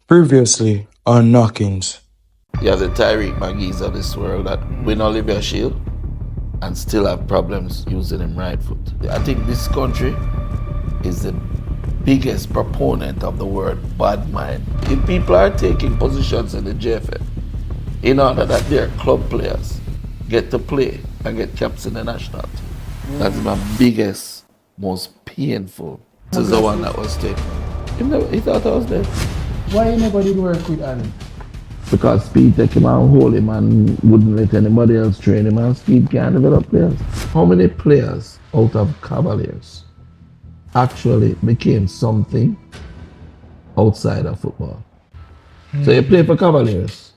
Previously on Knockins. You have the Tyreek Magees of this world that win Olivia Shield and still have problems using him right foot. I think this country is the biggest proponent of the word bad mind. If people are taking positions in the JFF in order that their club players get to play and get caps in the national team, that's my biggest, most painful. This is the one that was taken. He thought I was dead. Why you never did work with Ali? Because Speid take him and hold him and wouldn't let anybody else train him, and Speid can't develop players. How many players out of Cavaliers actually became something outside of football? So you play for Cavaliers.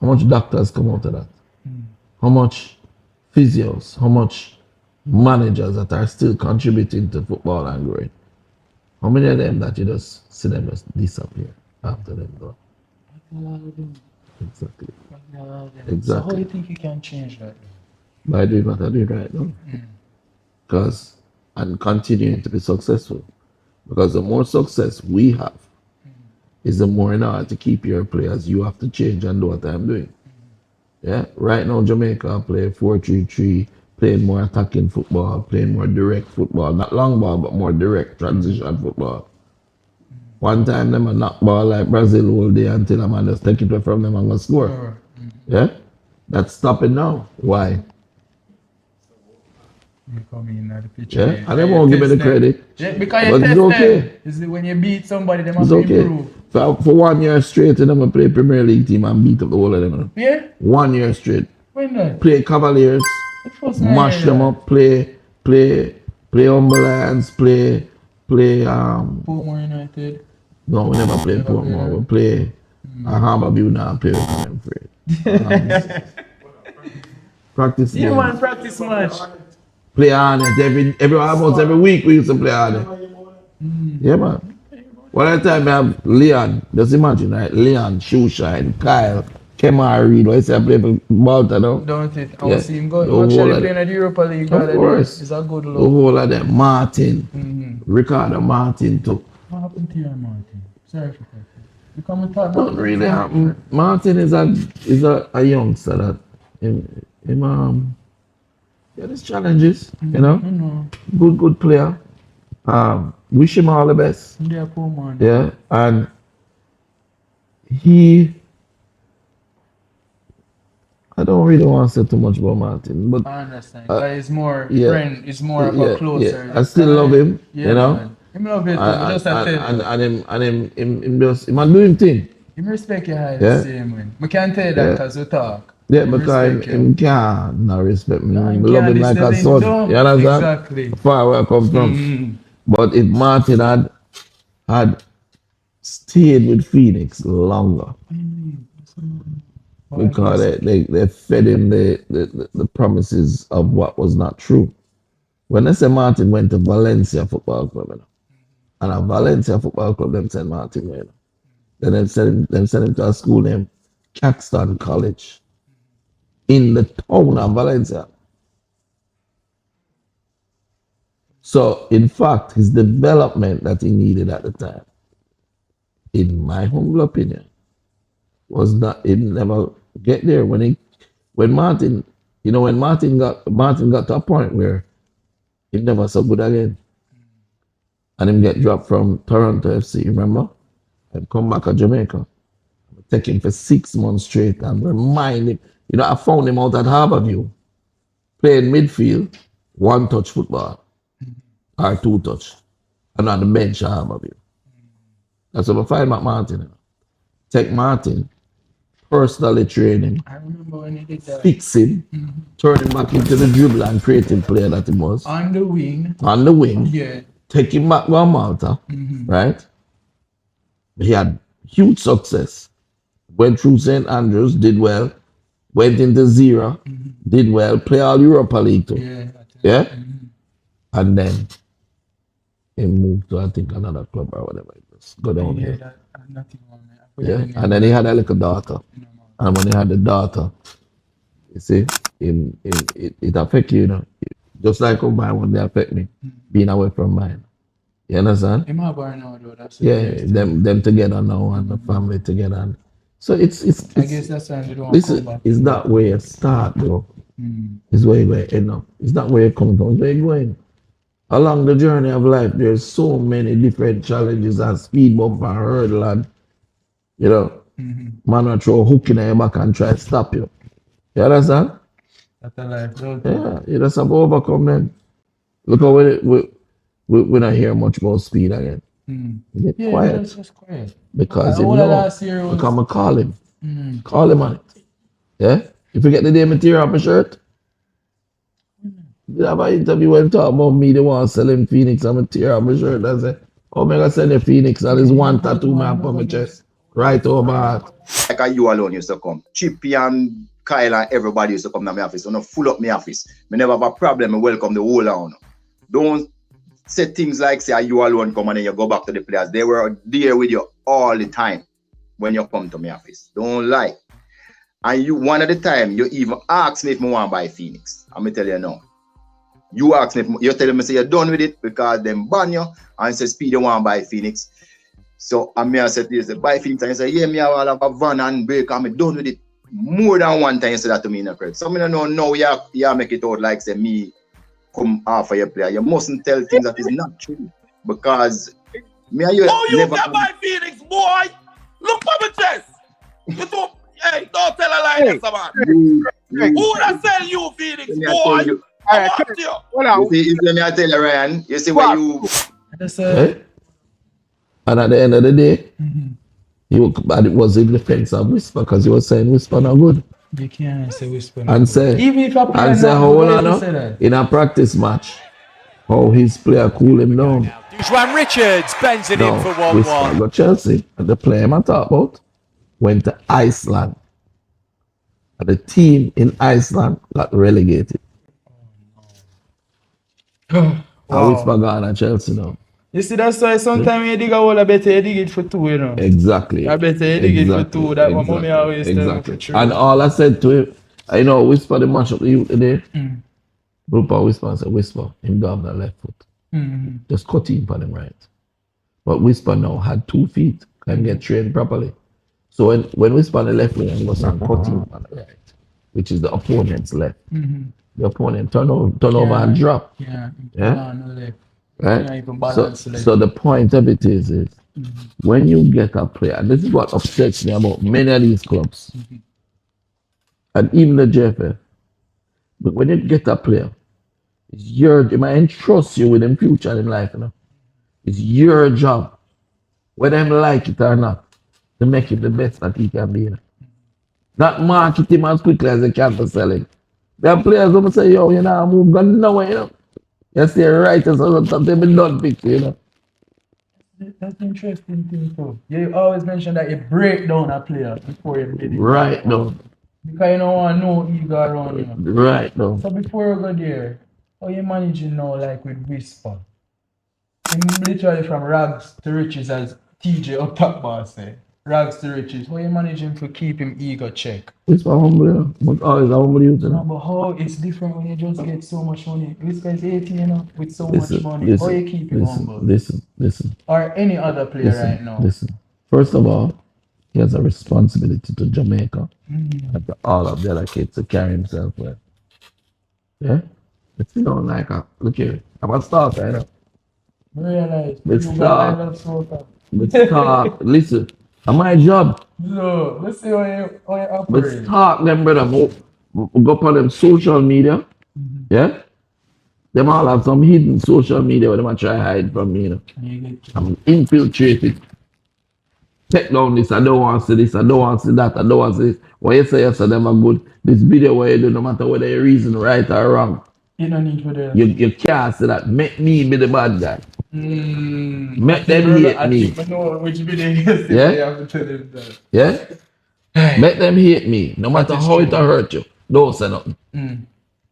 How much doctors come out of that? How much physios? How much managers that are still contributing to football and growing? How many of them that you just see them just disappear after them gone? Exactly. So how do you think you can change that? By doing what I do right now. Because and continuing to be successful. Because the more success we have, is the more in order to keep your players, you have to change and do what I'm doing. Yeah. Right now Jamaica play 4-3-3, playing more attacking football, playing more direct football, not long ball, but more direct transition football. One time them a knock ball like Brazil all day until a man just take it away from them and go score. Yeah? That's stopping now. Why? You come in at the picture. Yeah? And they won't give me the credit. Yeah, because you but test it's okay. them. Is when you beat somebody, they must It's okay. improve. For 1 year straight, and I'm play Premier League team and beat up the whole of them. Yeah? 1 year straight. When that? Play Cavaliers, mash them up, play Umberlands, play Portmore United. No, we never play Portmore. We play Harbourview now and play with them afraid. Practice Yeah, game. man, practice match. Play on it almost every week we used to play on it. Yeah, man. One time we have Leon, just imagine, right? Leon, Shoeshine, Kyle, Kemar Reed, what I play for Malta now? Don't it? I will see him go. The Actually whole playing at the Europa League. Of course. It's a good The look. whole of them. Martin, Ricardo Martin too. What happened to you, Martin? Sorry for that. You come and talk. Don't really happen. Martin is a youngster that yeah, there's challenges, you know. Good player. Wish him all the best. Yeah, poor man. Yeah, and I don't really want to say too much about Martin, but I understand. But it's more yeah. friend. It's more of a closer. Yeah. I still love him, Yeah, you know. man. Him love it too. Just a tell. And him just him do him thing. Him respect you high Yeah. the same way. I can't tell you that because we talk. Yeah, Him because respect him can't not respect me. No, I him love can't him like a listen son. to him. You understand? Exactly. Far where I come from. But if Martin had stayed with Pheonix longer, because they fed him the promises of what was not true. When they say Martin went to Valencia Football Club, you know, and a Valencia Football Club, them send Martin, you know. Then they send him to a school named Caxton College in the town of Valencia. So, in fact, his development that he needed at the time, in my humble opinion, was not, it never get there. When Martin got to a point where he never so good again. And him get dropped from Toronto FC, remember? And come back to Jamaica. Take him for 6 months straight and remind him. You know, I found him out at Harbourview, playing midfield, 1-touch football, or 2-touch, and on the bench at Harbourview. That's what I find about Martin. You know. Take Martin, personally train him, I remember when he did that. fix him, turn him back into the dribbler and creative player that he was. On the wing. On the wing. Yeah. Take him back to Malta, right? He had huge success. Went through St. Andrews, did well. Went into Zira, did well. Play all Europa League too. Yeah? And then he moved to, I think, another club or whatever it was. Go down here. Yeah? And then he had a little daughter. And when he had the daughter, you see, it affect you, you know. Just like how mine one day affect me, being away from mine. You understand? Him have her now though, that's the Yeah, crazy thing. them together now and the family together. So it's I guess that's why they don't listen, come back. it's not where you start though. Mm. It's where you're going to end up. It's not where you come from, it's where you're going. Along the journey of life, there's so many different challenges and speed bump and hurdle and you know, man will throw a hook in your back and try to stop you. You understand? That's the life, don't it? Yeah, you just have to overcome them. Look how we don't hear much about Speed again. You get quiet It's just quiet. because you All of know. last year was. Because I call him. Call him on it. Yeah? You forget the day I tear off my shirt? Did I have an interview when talk about me, the one selling Pheonix, I'm going to tear off my shirt and say, oh, I'm going to send a Pheonix and there's one tattoo man on my chest. Right over my heart. Like you alone used to come. Chippy and Kyle and everybody used to come to my office. So no full up my office. Me never have a problem. I welcome the whole town. Don't say things like say you alone come and then you go back to the players. They were there with you all the time when you come to my office. Don't lie. And you one at the time you even ask me if I want to buy Pheonix. I'm gonna tell you no. You ask me, you tell me say you're done with it because them ban you and say Speed you want to buy Pheonix. So I may have said this, buy Pheonix and you say, yeah, me I will have a van and break and I'm done with it. More than one time you say that to me in a credit. So I don't know now you make it out like say me come after your player. You mustn't tell things that is not true. Because me and you oh, you never can buy Pheonix, boy! Look for my chest! You don't, hey, don't tell a lie, yes, man. Who would have sell you Pheonix, boy? I want you. You see, let me tell you, Ryan, you see where you... Right? And at the end of the day, it was in defense of Whisper because he was saying Whisper not good. You can't say Whisper. And say, even if I play and say hold on, in a practice match, how his player cool him down. Dujuan Richards bends it in for 1-1. Whisper got Chelsea. And the player I talk about went to Iceland. And the team in Iceland got relegated. Wow. And Whisper gone at Chelsea now. You see, that's why sometimes you dig a hole, I better you dig it for two, you know. Exactly. I better you dig it for two. That my mommy always tell me for true. And all I said to him, I know Whisper the match up the youth today. Rudolph Whisper and said, Whisper, him go have that left foot. Just cut him for them right. But Whisper now had 2 feet, can get trained properly. So when Whisper on the left wing, he was on cut him on the right, which is the opponent's left. The opponent turn over and drop. Yeah. Right? So the point of it is when you get a player, and this is what upsets me about many of these clubs, and even the JFL, but when you get a player, it might entrust you with them future in life, you know. It's your job, whether them like it or not, to make it the best that he can be. You know. Not market him as quickly as they can for selling. There are players who say, yo, you know, move gun nowhere, you know. You see writers or something been done fix, you know. That's interesting thing too. You always mention that you break down a player before you bid it. Right now. Because you don't want no ego around you. Right now. So before you go there, how you managing now like with Whisper? I'm literally from rags to riches as TJ up top boss say. Rags to riches. How you managing to keep him ego check? Whisper humble, you know. But always humble you, you know. No, but how it's different when you just get so much money. Whisper is 18, you know, with so much money. How you keep him humble? Listen. Or any other player right now. Listen. First of all, he has a responsibility to Jamaica and to all of the other kids to carry himself well. Yeah? If you don't like her, look here. I'm a starter, you know. Realize. Let's talk. Listen. That's my job. No, let's see how you operate. Let's talk them, brother. Go up on them social media. Yeah? Them all have some hidden social media where they might try to hide from me, you know. I'm infiltrated. Take down this, I don't want to see this, I don't want to see that, I don't want to see this. What you say, them are good. This video where you do, no matter whether you reason right or wrong. You don't need for that. You can't say that. Make me be the bad guy. Make them hate me. I know which video you Yeah? you have to tell them that. Yeah? Make them hate me. No matter how it hurt you. Don't say nothing.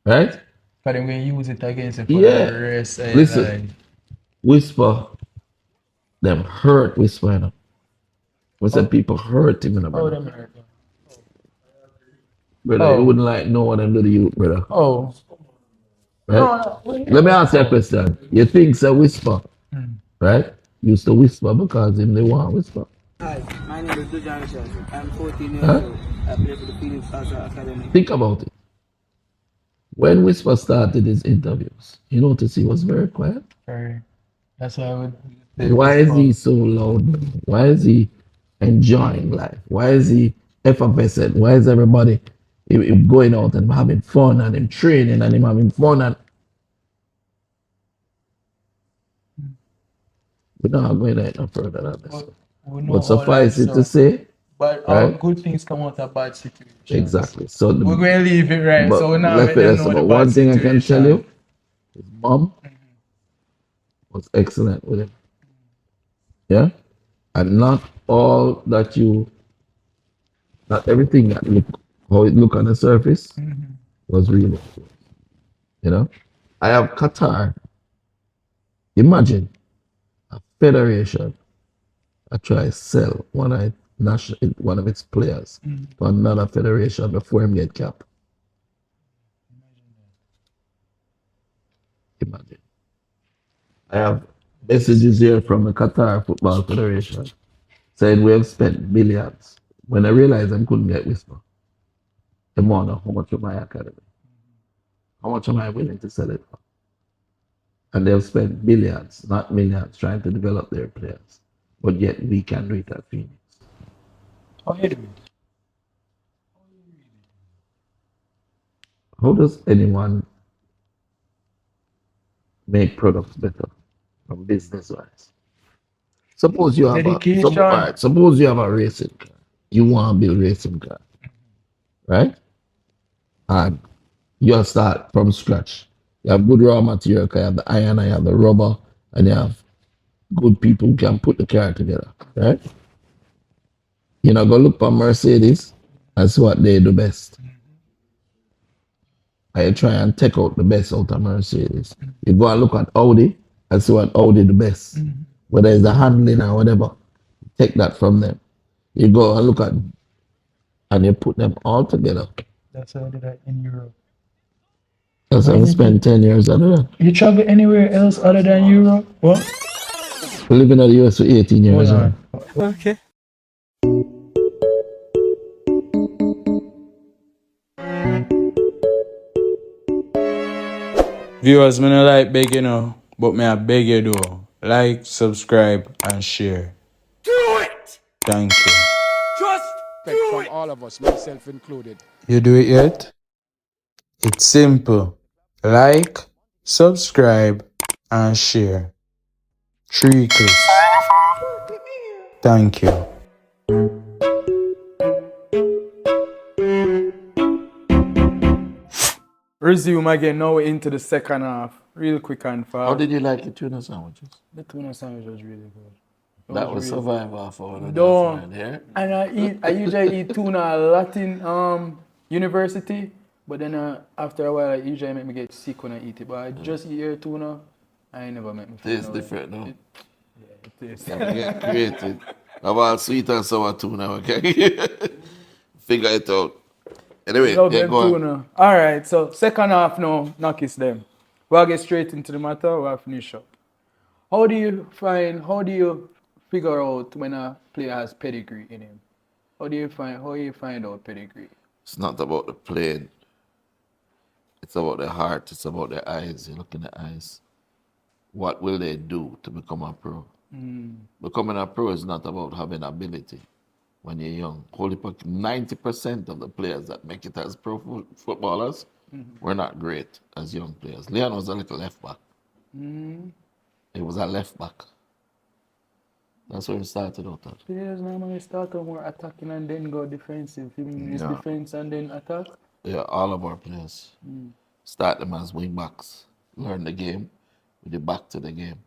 Right? Because then we use it against it for Yeah. the rest. Listen. Whisper. Them hurt Whisper, you know. When some people hurt him, you know, brother. them hurt. Brother, you wouldn't like no one to do the youth, brother. Oh. Right? Let me ask you a question. You think it's a Whisper, right? Used to whisper because him they want whisper. Hi, my name is Dujuan. I'm 14 years Huh? old. I play for the Pheonix Academy. Think about it. When Whisper started his interviews, you notice he was very quiet. Very. That's why I would say Why is he this so loud? Why is he enjoying life? Why is he effervescent? Why is everybody him going out and having fun and him training and him having fun? And we're not going no further than this. we know But all suffice that it to stuff. say, But all right? good things come out of bad situations. Exactly. So We're going to leave it right. but So we're not left let it them as know the about bad one thing I can situation. tell you, his mom was excellent with him. Yeah? And not everything that look how it look on the surface was really good. You know? I have Qatar. Imagine a federation that try to sell one of its players to another federation before him get capped. Imagine. I have messages here from the Qatar Football Federation saying we have spent billions. When I realized I couldn't get Whisper, I want to know how much of my academy, how much am I willing to sell it for? And they've spent billions, not millions, trying to develop their players. But yet we can do it at Pheonix. How you doing? How does anyone make products better from business wise? Suppose you have Dedication. suppose you have a racing car. You want to build racing car, right? And you start from scratch. You have good raw material, you have the iron, you have the rubber, and you have good people who can put the car together, right? You know, go look for Mercedes, that's what they do best. I try and take out the best out of Mercedes. You go and look at Audi, that's what Audi do best. Whether it's the handling or whatever, take that from them. You go and look at, and you put them all together. That's how I did that in Europe. That's how I spent 10 years on that. You travel anywhere else other than Europe? What? Living in the US for 18 years. Hold on. Okay. Viewers, me no like beg you know, but me I beg you do. Like, subscribe, and share. Do it! Thank you. Just Respect from all of us, myself included. You do it yet? It's simple. Like, subscribe, and share. 3 clicks. Thank you. Resume again. Now we're into the second half. Real quick and fast. How did you like the tuna sandwiches? The tuna sandwich was really good. That was survival for one Don't. here. And I usually eat tuna a lot in university, but then after a while I usually make me get sick when I eat it. But I just eat air tuna, I never make me feel Tastes different, no? it tastes. Get creative. About sweet and sour tuna, okay? Figure it out. Anyway, Love yeah, them go on. tuna. Alright, so second half now, Knockies them. We'll get straight into the matter, we'll finish up. How do you figure out when a player has pedigree in him? How do you find out pedigree? It's not about the playing. It's about the heart. It's about the eyes. You look in the eyes. What will they do to become a pro? Becoming a pro is not about having ability when you're young. 90% of the players that make it as pro footballers were not great as young players. Leon was a little left back. He was a left back. That's where he started out at. Players normally start out more attacking and then go defensive. You mean it's defense and then attack? Yeah, all of our players start them as wing backs. Learn the game with the back to the game.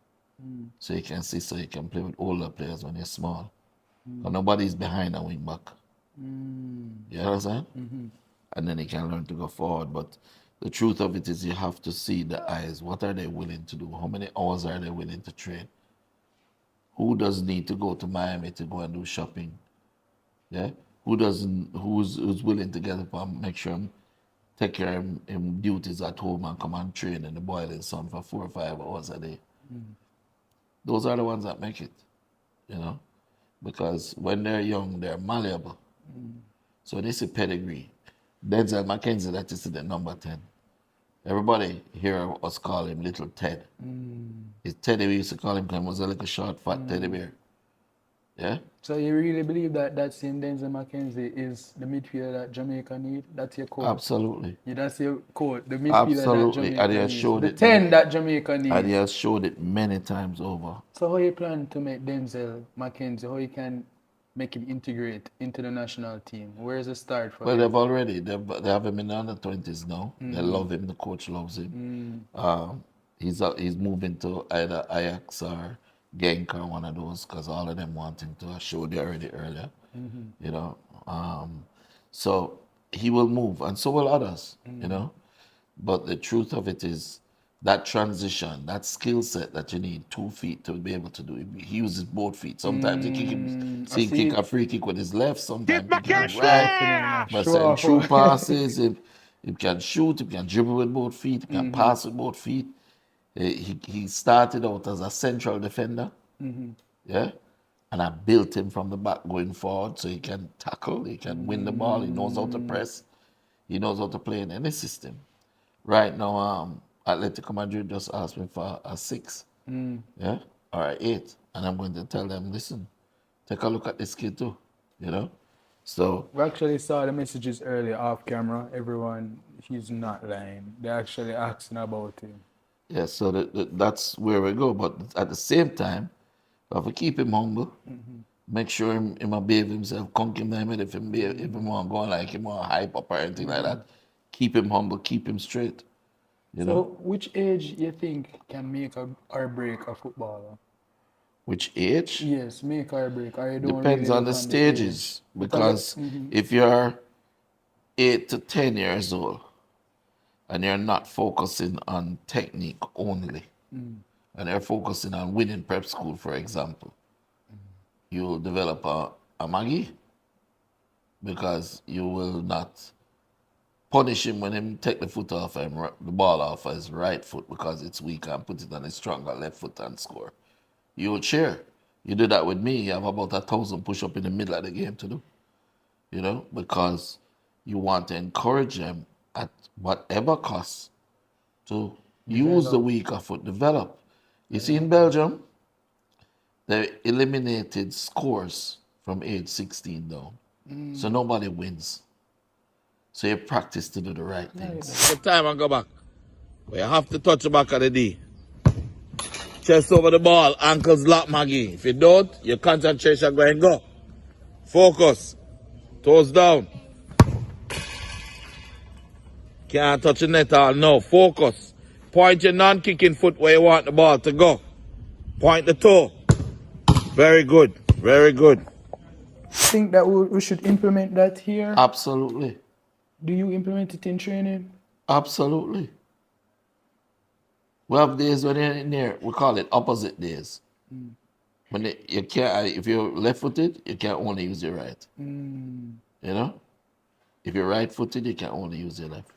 So you can see, so you can play with older players when you're small. But nobody's behind a wing back. You understand? And then you can learn to go forward. But the truth of it is you have to see the eyes. What are they willing to do? How many hours are they willing to train? Who does need to go to Miami to go and do shopping? Yeah? Who's willing to get up and make sure take care of him duties at home and come and train in the boiling sun for 4 or 5 hours a day? Those are the ones that make it, you know, because when they're young, they're malleable. So this is pedigree. Denzel McKenzie, that is the number 10. Everybody hear us call him Little Ted. It's Teddy, we used to call him because he was a little short, fat teddy bear. Yeah? So you really believe that same Denzel McKenzie is the midfielder that Jamaica need? That's your code? Absolutely. Yeah, that's your code. The midfielder Absolutely. that And he Jamaica has needs. showed The it. 10 that Jamaica And he needs. has showed it many times over. So how you plan to make Denzel McKenzie, how you can make him integrate into the national team? Where's the start for Well, him? they've already. They have him in the under 20s now. They love him. The coach loves him. He's moving to either Ajax or Genk or one of those because all of them want him to. I showed you already earlier. You know, so he will move, and so will others. You know, but the truth of it is that transition, that skill set that you need 2 feet to be able to do. He uses both feet. Sometimes he kick him, see him kick a free kick with his left. Sometimes he kick it right. But send true passes. He can shoot. He can dribble with both feet. He can pass with both feet. He started out as a central defender. Yeah. And I built him from the back going forward so he can tackle, he can win the ball, he knows how to press, he knows how to play in any system. Right now, Atletico Madrid just asked me for a 6, yeah, or an 8. And I'm going to tell them, listen, take a look at this kid too, you know? So We actually saw the messages earlier off camera. Everyone, he's not lying. They're actually asking about him. yeah, so that's where we go. But at the same time, we have to keep him humble. Make sure him behave himself, conk him down if him want go like him want hype up or anything like that. Keep him humble, keep him straight. You know? So which age you think can make or break a footballer? Which age? Yes, make or break. Or you don't Depends really on look the age? stages. Because if you're 8 to 10 years old and you're not focusing on technique only, and you're focusing on winning prep school, for example, you'll develop a Magee because you will not punish him when him take the foot off him, the ball off his right foot because it's weak and put it on his stronger left foot and score. You'll cheer. You do that with me, you have about 1,000 push-up in the middle of the game to do, you know, because you want to encourage them at whatever cost to use the weaker foot, develop. You see, in Belgium, they eliminated scores from age 16 down. So nobody wins. So you practice to do the right things. Take time and go back. But you have to touch the back of the D. Chest over the ball, ankles lock, Magee. If you don't, your concentration go and go. Focus. Toes down. Can't touch the net all. No, focus. Point your non-kicking foot where you want the ball to go. Point the toe. Very good. Very good. Think that we should implement that here? Absolutely. Do you implement it in training? Absolutely. We have days when you're in there, we call it opposite days. When you can't, if you're left-footed, you can only use your right. You know? If you're right-footed, you can only use your left.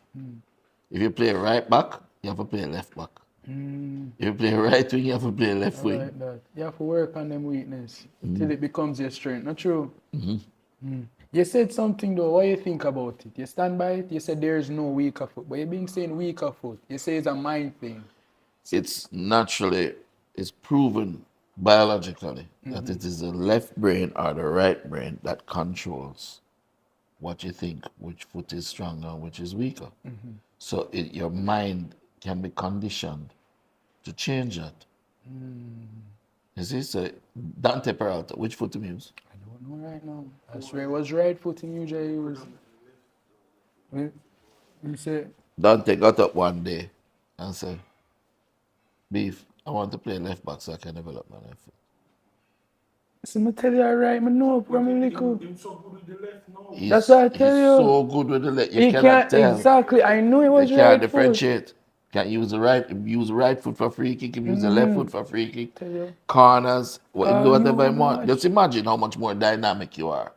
If you play right back, you have to play left back. If you play right wing, you have to play left wing. Like that. You have to work on them weakness till it becomes your strength. Not true? You said something though. What do you think about it? You stand by it? You said there is no weaker foot. But you've been saying weaker foot. You say it's a mind thing. It's naturally, it's proven biologically that it is the left brain or the right brain that controls what you think, which foot is stronger and which is weaker. So your mind can be conditioned to change that. You see, so Dante Peralta, which foot do you use? I don't know right now. I swear it was right foot he usually use. You say, Dante got up one day and said, Beef, I want to play left back so I can develop my left foot. so I tell you right, I know from a little. He's, That's what I tell he's you. so good with the left. You He cannot can't, tell. exactly. I know it was They can't right foot. differentiate. Can't use the right foot for free kick, use the left foot for free kick. Tell you. Corners, do whatever you want. much. Just imagine how much more dynamic you are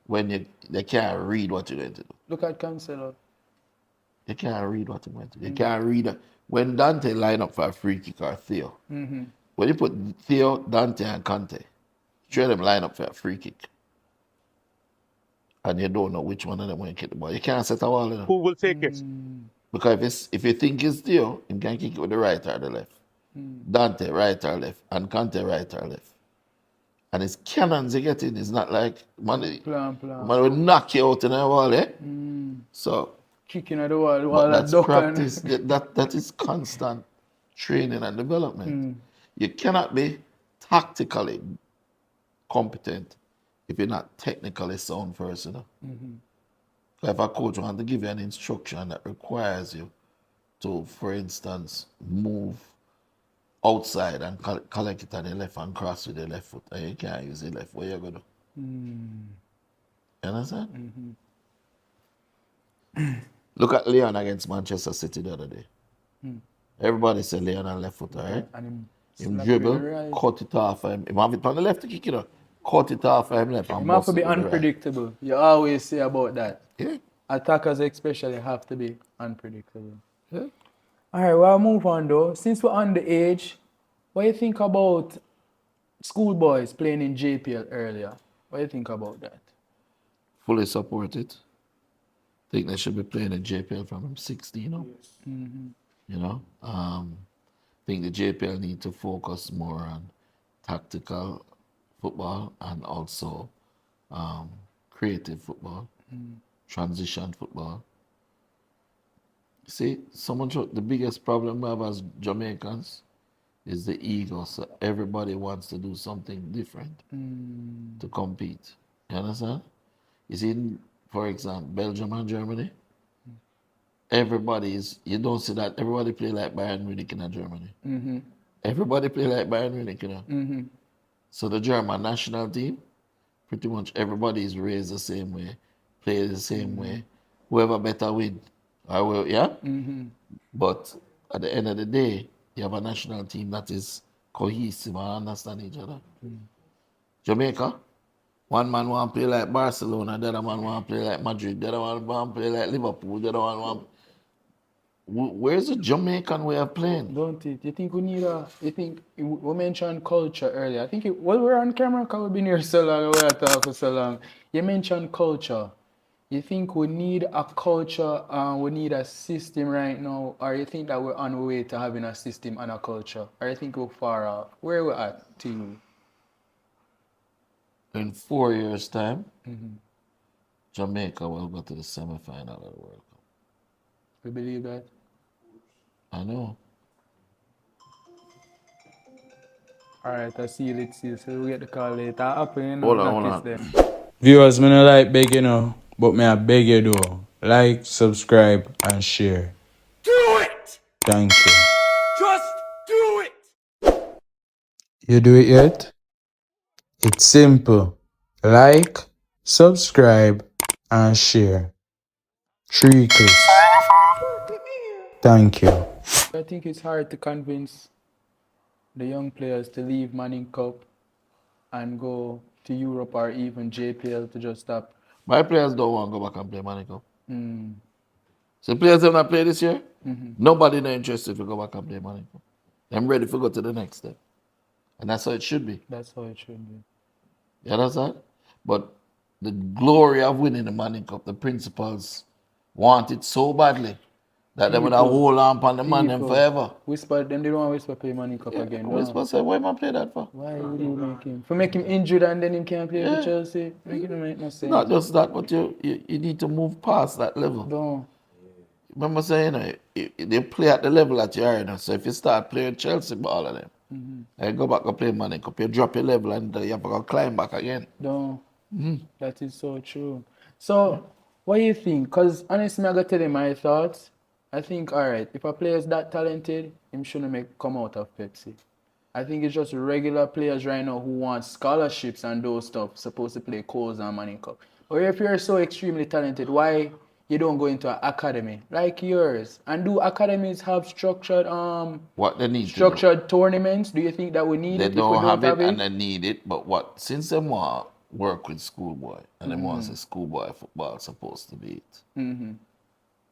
when they can't read what you're going to do. Look at Cancelo. They can't read what you're going to do. They can't read it. When Dante line up for a free kick or Theo, when you put Theo, Dante, and Conte, three of them line up for a free kick. And you don't know which one of them will kick the ball. You can't set a wall, you know. Who will take it? Because if you think it's Theo, you can kick it with the right or the left. Dante, right or left. And Conte, right or left. And it's cannons you get in. It's not like man will knock you out in a wall, eh? So Kicking at the wall, but that's duck practice. That is constant training and development. You cannot be tactically competent if you're not technically sound first, you know. So if a coach wants to give you an instruction that requires you to, for instance, move outside and collect it on the left and cross with the left foot, and you can't use the left, what you going to do? You understand? Look at Leon against Manchester City the other day. Everybody said Leon on left foot, right? And Him dribble, cut it off him. Him have it on the left to kick it up. Cut it off him left and It have bust to be it with the right. unpredictable. You always say about that. Yeah. Attackers especially have to be unpredictable. Yeah. Alright, well, I'll move on though. Since we're on the age, what do you think about schoolboys playing in JPL earlier? What do you think about that? Fully support it. Think they should be playing in JPL from 16 up. You know? Think the JPL need to focus more on tactical football and also creative football, transition football. See, the biggest problem we have as Jamaicans is the ego. So everybody wants to do something different to compete. You understand? You see, for example, Belgium and Germany, you don't see that everybody play like Bayern Munich in Germany. Everybody play like Bayern Munich, you know. So the German national team, pretty much everybody is raised the same way, play the same way. Whoever better win. But at the end of the day, you have a national team that is cohesive and understand each other. Jamaica, one man want to play like Barcelona, the other man want to play like Madrid, the other one want to play like Liverpool, the other one want. Where's the Jamaican way of playing? Don't it? You think we need we mentioned culture earlier. I think we're on camera because we've been here so long, we have talked for so long. You mentioned culture. You think we need a culture and we need a system right now, or you think that we're on the way to having a system and a culture? Or you think we're far off? Where are we at to you? In 4 years' time, Jamaica will go to the semi-final of the World Cup. We believe that? I know. Alright, I see you. Let's see. So we'll get the call later. Hold on. Viewers, me no like beg you know, but me I beg you do. Like, subscribe, and share. Do it! Thank you. Just do it! You do it yet? It's simple. Like, subscribe, and share. 3 clicks. Thank you. I think it's hard to convince the young players to leave Manning Cup and go to Europe or even JPL to just stop. My players don't want to go back and play Manning Cup. So players have not played this year, nobody not interested to go back and play Manning Cup. I'm ready to go to the next step. And that's how it should be. That's how it should be. You understand? But the glory of winning the Manning Cup, the principals want it so badly that they would have hold on the man them forever. Whisper, them they don't want Whisper play Manning Cup again. Whisper say, why am I play that for? Why would you make him? For make him injured and then him can't play for Chelsea? Make it make no sense. Not just that, but you need to move past that level. No. Remember saying, they play at the level that you are in. So if you start playing Chelsea ball of them, and go back and play Manning Cup, you drop your level and you have to go climb back again. No. That is so true. So, what do you think? Because honestly, I got to tell you my thoughts. I think, alright, if a player is that talented, him shouldn't come out of Pepsi. I think it's just regular players right now who want scholarships and those stuff supposed to play Coles and Manning Cup. Or if you're so extremely talented, why you don't go into an academy like yours? And do academies have structured what they need structured tournaments? Do you think that we need they it? Don't have it and they need it, but since they want work with schoolboy and they want to say schoolboy football supposed to be it.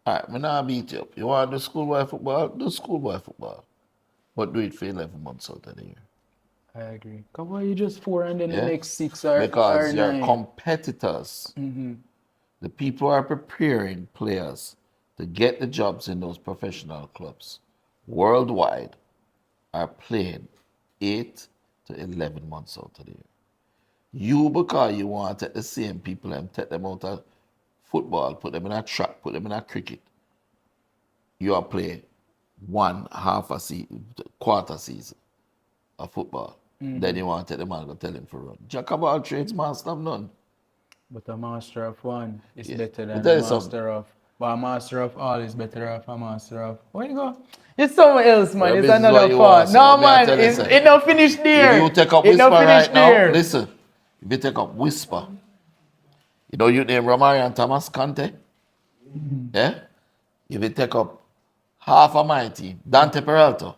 Alright, I'm not beat you up. You want to do schoolboy football? Do schoolboy football. But do it for 11 months out of the year. I agree. Cause why you just 4 and then Yeah. the next 6 or Because your 9? competitors, Mm-hmm. the people who are preparing players to get the jobs in those professional clubs worldwide are playing 8 to 11 months out of the year. You, because you want to take the same people and take them out of football, put them in a track, put them in a cricket, you are playing one half a season, quarter season of football. Then you want to take the man and go tell him for run. Jack of all trades, master of none. But a master of one is Yeah. better But than tell a you something. master of. But a master of all is better than a master of. Where you go? It's someone else, man. Well, It's this is what another you part. want, so No, let me man. tell you It's, something. it don't finish there. If you take up It Whisper don't finish right now, there. listen. If you take up Whisper, you know you name Romari and Thomas Conte? Yeah? If you take up half of my team, Dante Peralta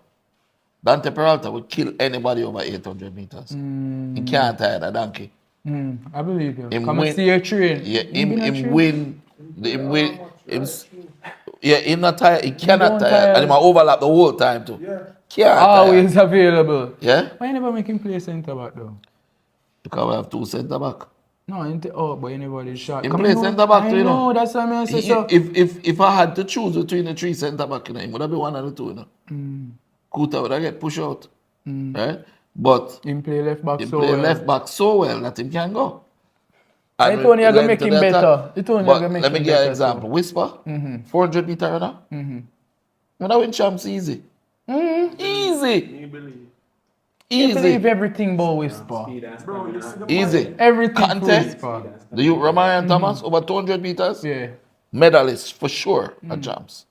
would kill anybody over 800 meters. He can't tire the donkey. I believe you. Him Come win- and see your train. Yeah, You been on him train? win. Yeah, him not tired. He cannot don't tire. tire. And him a overlap the whole time too. Can't Always tire. available. Yeah? Why you never make him play centre back though? Because we have 2 centre back. No, but anybody's shot. He Come play on, centre back I too, you know. know, that's what I say. So. If I had to choose between the 3 centre back, you know, it would have been one of the 2, you know. Kuta would have get pushed out. Right? But Him play left back he so play well. left back so well that he can go. I told you I gonna length make to him the attack. better. I told you I But gonna make let me him give you an better, example. Whisper, 400 meter runner. When I win champs easy. Easy. You Easy. believe everything about Whisper. Easy. Everything for Conte, Whisper. the you Romari and Thomas over 200 meters. Yeah. Medalists for sure at champs.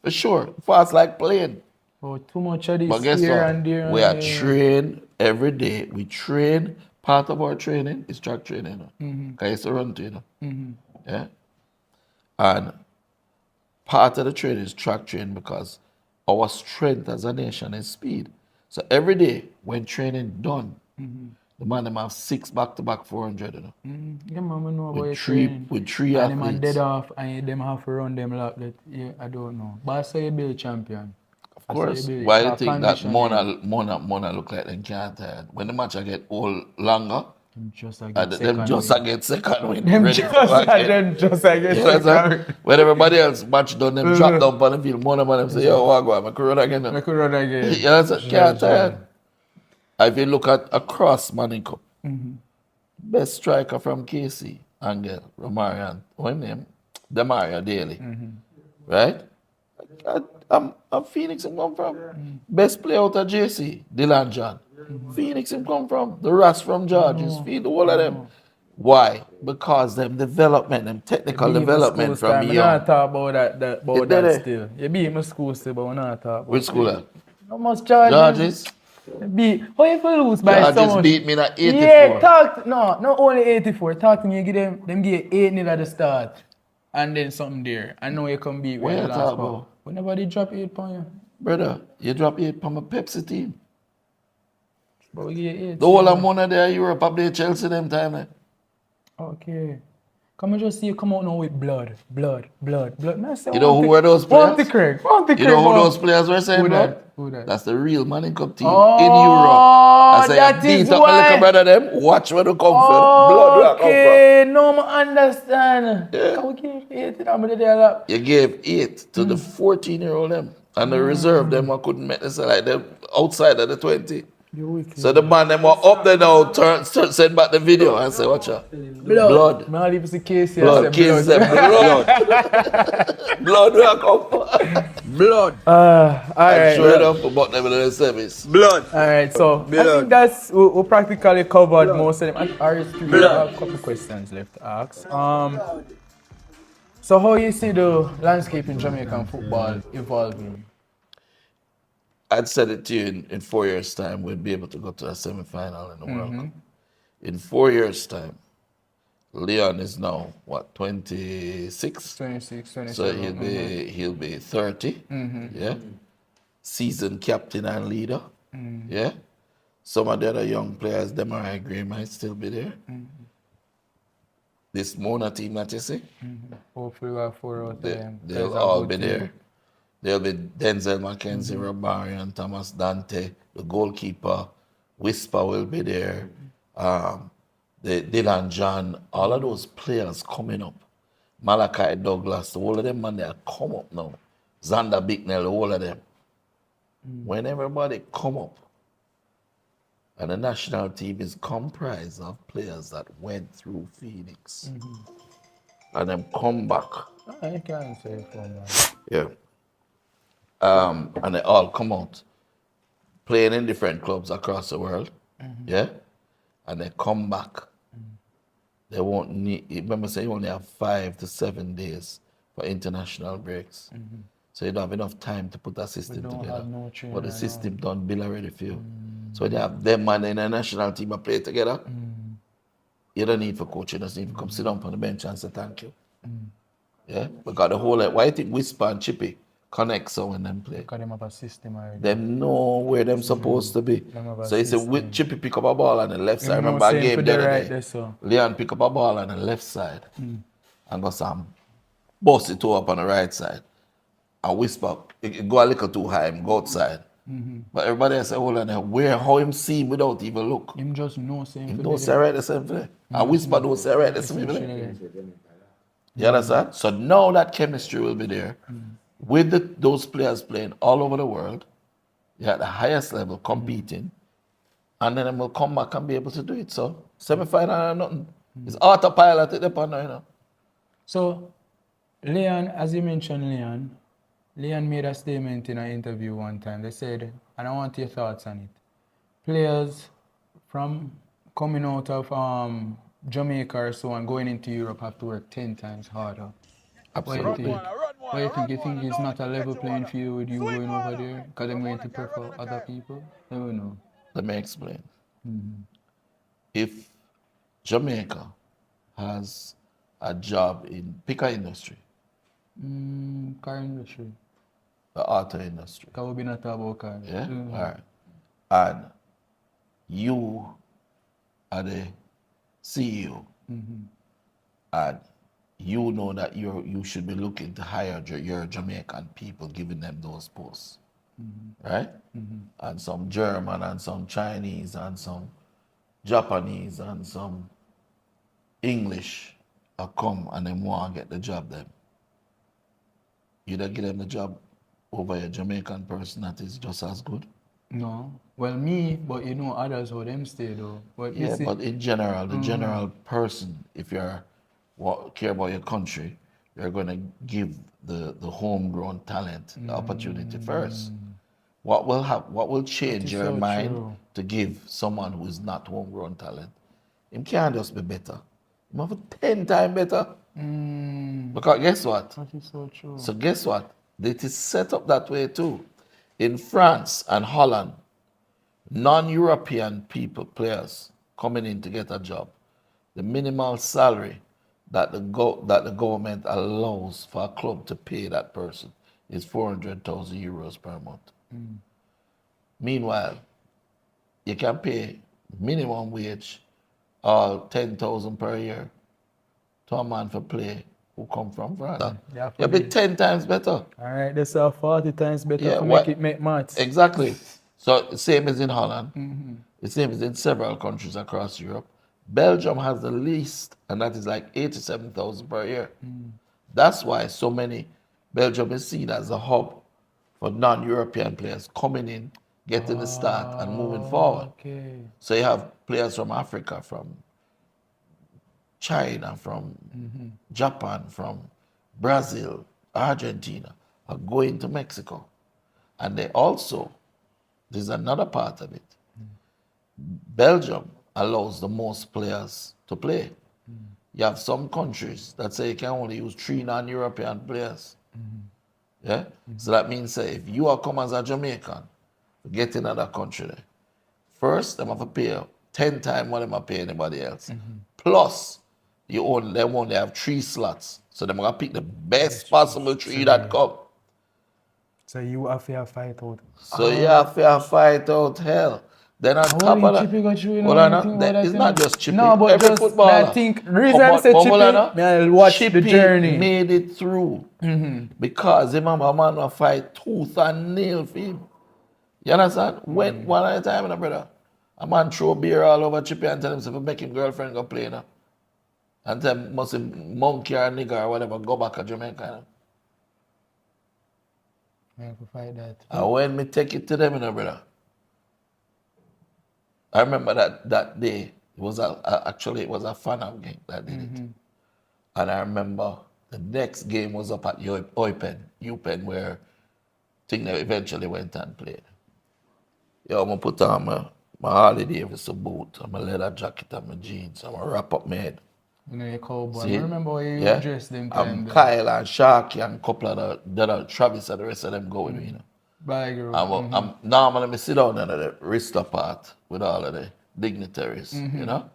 For sure. Fast like plane. Oh, too much of this But guess here what? and there. We are and there. trained every day. We train. Part of our training is track training. Because I used to run to, you know. Yeah. And part of the training is track training because our strength as a nation is speed. So every day when training done, the man them have 6 back-to-back 400. You know. Yeah, man, I know about your With three training. athletes. And them are dead off and them have to run them lap. That, yeah, I don't know. But I say you build champion. Of course. Why do you think that Conditioning. Mona look like them can't tire? When the match I get all longer, Just I and get them just second. get second win. Them ready just for back I end. get You know what I'm saying? second. When everybody else match done, them drop down on the field, Mona man them say, yo, what go on, I could run again. I could run again. You know what I'm saying? Can't tire. If you look at across Manning Cup, best striker from KC, Angel, Romarian, what name? Demaria Daly. Right? I'm Pheonix him come from. Best player out of JC, Dylan John. Pheonix him come from. The rest from George. Feed all of them. Why? Because them development, them technical development from me. young. We're not talk about You did that it? still. You be in my school still, but we're not talk about Which school at? how much charges? George's? Beat. How you feel lose by so George's much? beat me at 84. Yeah, not only 84. Talk to me, you give them give 8-0 at the start. And then something there. I know you can beat What with you the talk last about? part. Whenever they drop 8 pound you. Brother, you drop 8 from a Pepsi team. But we get 8. The whole of money there in Europe, I play Chelsea them time. Eh? Okay. Come and just see you come out now with blood. Man, I say, You know who were those Want the players? Craig. You know who those players were saying, Who bro? that? Who that? That's the real Manning Cup team Oh, in Europe. I say, that beat is up my why- little brother them, watch where they come from. Blood where I come from. Okay, no, I understand. Yeah. Can we give 8 to them? They are like, You gave 8 to the 14-year-old them. And the reserve them, I couldn't make this like them outside of the 20. you wicked. So the man them were up there now, send back the video and say, watch out. Blood. Man, I leave the case here. Blood. Kids them. Blood. Blood where I come from. Blood. All right. Sure enough about them in the service. Blood. All right, so I think that's we practically covered most of them. And RS3, we have a couple questions left to ask. So how you see the landscape in Jamaican football evolving? I'd said it to you in 4 years' time, we'd be able to go to a semi-final in the World Cup. In 4 years' time, Leon is now, what, 26? 26, 27. So he'll be 30, yeah? Seasoned captain and leader, yeah? Some of the other young players, them I agree, might still be there. This Mona team that you see, Hopefully we have 4 out of them. they'll There's a all good be team. there. There'll be Denzel, McKenzie, Robarian, Thomas Dante, the goalkeeper, Whisper will be there. The Dylan John, all of those players coming up. Malachi Douglas, the whole of them man they are come up now. Xander Bicknell, the whole of them. When everybody come up, and the national team is comprised of players that went through Pheonix. And them come back. I can't say for man. Yeah. And they all come out playing in different clubs across the world. Yeah. And they come back. They won't need, remember, say you only have 5 to 7 days for international breaks. So you don't have enough time to put that system together. But the system done build already for you. So when you have them man in a national team and play together, you don't need for coach, you just need to come sit down on the bench and say thank you. Yeah? Because the whole, why you think Whisper and Chippy connect so when them play? Because them have a system already. Them know where them supposed to be. So you say with Chippy pick up a ball on the left side. Remember a game the other day. Leon pick up a ball on the left side and go some bust it up on the right side. And Whisper, it go a little too high, him go outside. But everybody else say, hold on there, where how him see him without even look. Him just know same Him don't say right the same thing. And Whisper don't say right the same thing. You understand? So now that chemistry will be there. With those players playing all over the world, you're at the highest level competing, and then we'll come back and be able to do it. So semi-final or nothing. It's autopilot at the point now, you know. So Leon, as you mentioned, Leon made a statement in an interview one time. They said, and I want your thoughts on it. Players from coming out of Jamaica or so and going into Europe have to work 10 times harder. Absolutely. What do you think? You think it's not a level playing field with you going over there? Because I'm going to prefer other people? I don't know. Let me explain. If Jamaica has a job in pick a industry, Car industry. the auto industry, Because we've been not talking about car. yeah? All right. And you are the CEO, and you know that you should be looking to hire your Jamaican people, giving them those posts, right? And some German and some Chinese and some Japanese and some English are come and they want to get the job them. You don't give them the job over a Jamaican person that is just as good. No. Well, me, but you know others how them stay though. But you Yeah, see, but in general, the general person, if you're care about your country, you're going to give the homegrown talent the opportunity first. What will change your mind to give someone who is not homegrown talent? Him can't just be better. Him have 10 times better. Because guess what? that is so true. So guess what? It is set up that way too. In France and Holland, non-European players coming in to get a job, the minimal salary that the government allows for a club to pay that person is 400,000 euros per month. Meanwhile, you can pay minimum wage or 10,000 per year to a man for play who come from France. You'll be 10 times better. All right, that's 40 times better Yeah, to make maths. Exactly. So same as in Holland. The same as in several countries across Europe. Belgium has the least, and that is like 87,000 per year. That's why so many, Belgium is seen as a hub for non-European players coming in, getting the start and moving forward. Okay. So you have players from Africa, from China, from Japan, from Brazil, Argentina, are going to Mexico. And they also, there's another part of it. Belgium allows the most players to play. You have some countries that say you can only use 3 non-European players. Yeah? So that means say if you are come as a Jamaican to get in another country there, first them have to pay 10 times what them have pay anybody else. Plus, them only have 3 slots. So them gonna pick the best possible 3 that come. So you have to fight out. So you have to fight out hell. Then on top of that, it's not just Chippy. No, but every just footballer. I think reason I say Chippy, I'll watch Chippy the journey. made it through because him and my man will fight tooth and nail for him. You understand? When one at a time, brother. A man throw beer all over Chippy and tell him if make him girlfriend go play now. And tell him must him monkey or nigga or whatever go back to Jamaica. I have to fight that. And when me take it to them, brother, I remember that day, it was actually it was a fan of game that did it. And I remember the next game was up at UPenn, where thing that eventually went and played. Yo, I'm gonna put on my Harley Davidson boot, and my leather jacket and my jeans, I'm gonna wrap up my head. You know, your cowboy. See? I remember how you Yeah? dressed them I'm time. Kyle and Sharky and a couple of the other Travis and the rest of them go with me, you know. Bye, girl. I'm normally me sit down under the wrist apart with all of the dignitaries, you know.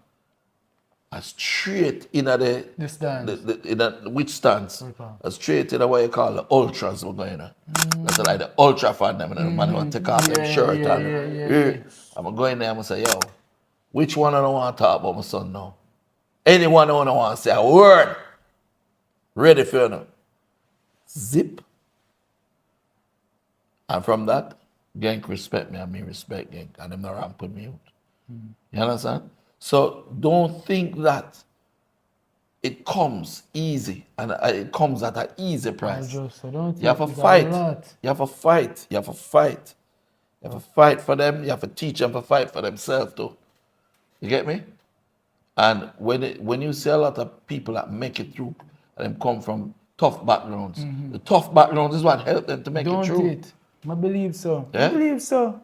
I straight in the The stands. which stance? I straight in what you call the ultras we're going on. That's like the ultra fan them, and the man will take off them shirt and I'm going there and say, yo, which one I don't want to talk about my son now? Anyone I don't want to say a word. Ready for you now. Zip. And from that, Genk respect me and me respect Genk. And them not around put me out. You understand? So don't think that it comes easy and it comes at an easy price. You have to fight. You have to fight. You have to fight. You have to fight for them. You have to teach them to fight for themselves too. You get me? And when you see a lot of people that make it through and them come from tough backgrounds, the tough backgrounds is what helped them to make it through. I believe so. Yeah? I believe so.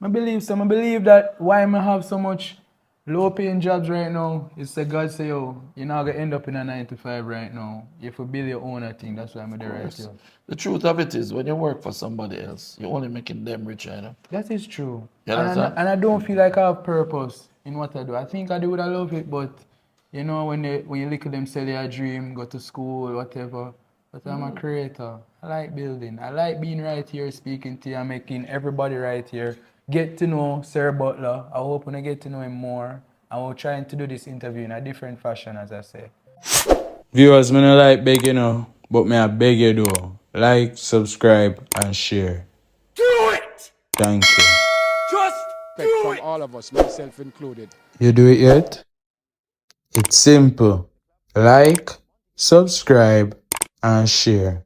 I believe that why I have so much low paying jobs right now is that God say, yo, you're not going to end up in a 9 to 5 right now. You have to build your own thing. That's why I'm there right here. The truth of it is, when you work for somebody else, you're only making them richer, you know? That is true. You And understand? I don't feel like I have purpose in what I do. I think I do what I love it, but you know, when you look at them sell their dream, go to school, whatever. But I'm a creator. I like building. I like being right here, speaking to you, and making everybody right here get to know Sir Butler. I hope when I get to know him more. And we're trying to do this interview in a different fashion, as I say. Viewers, me no like beg you know, but me I beg you do. Like, subscribe, and share. Do it! Thank you. Just Respect do from it! all of us, myself included. You do it yet? It's simple. Like, subscribe, and share.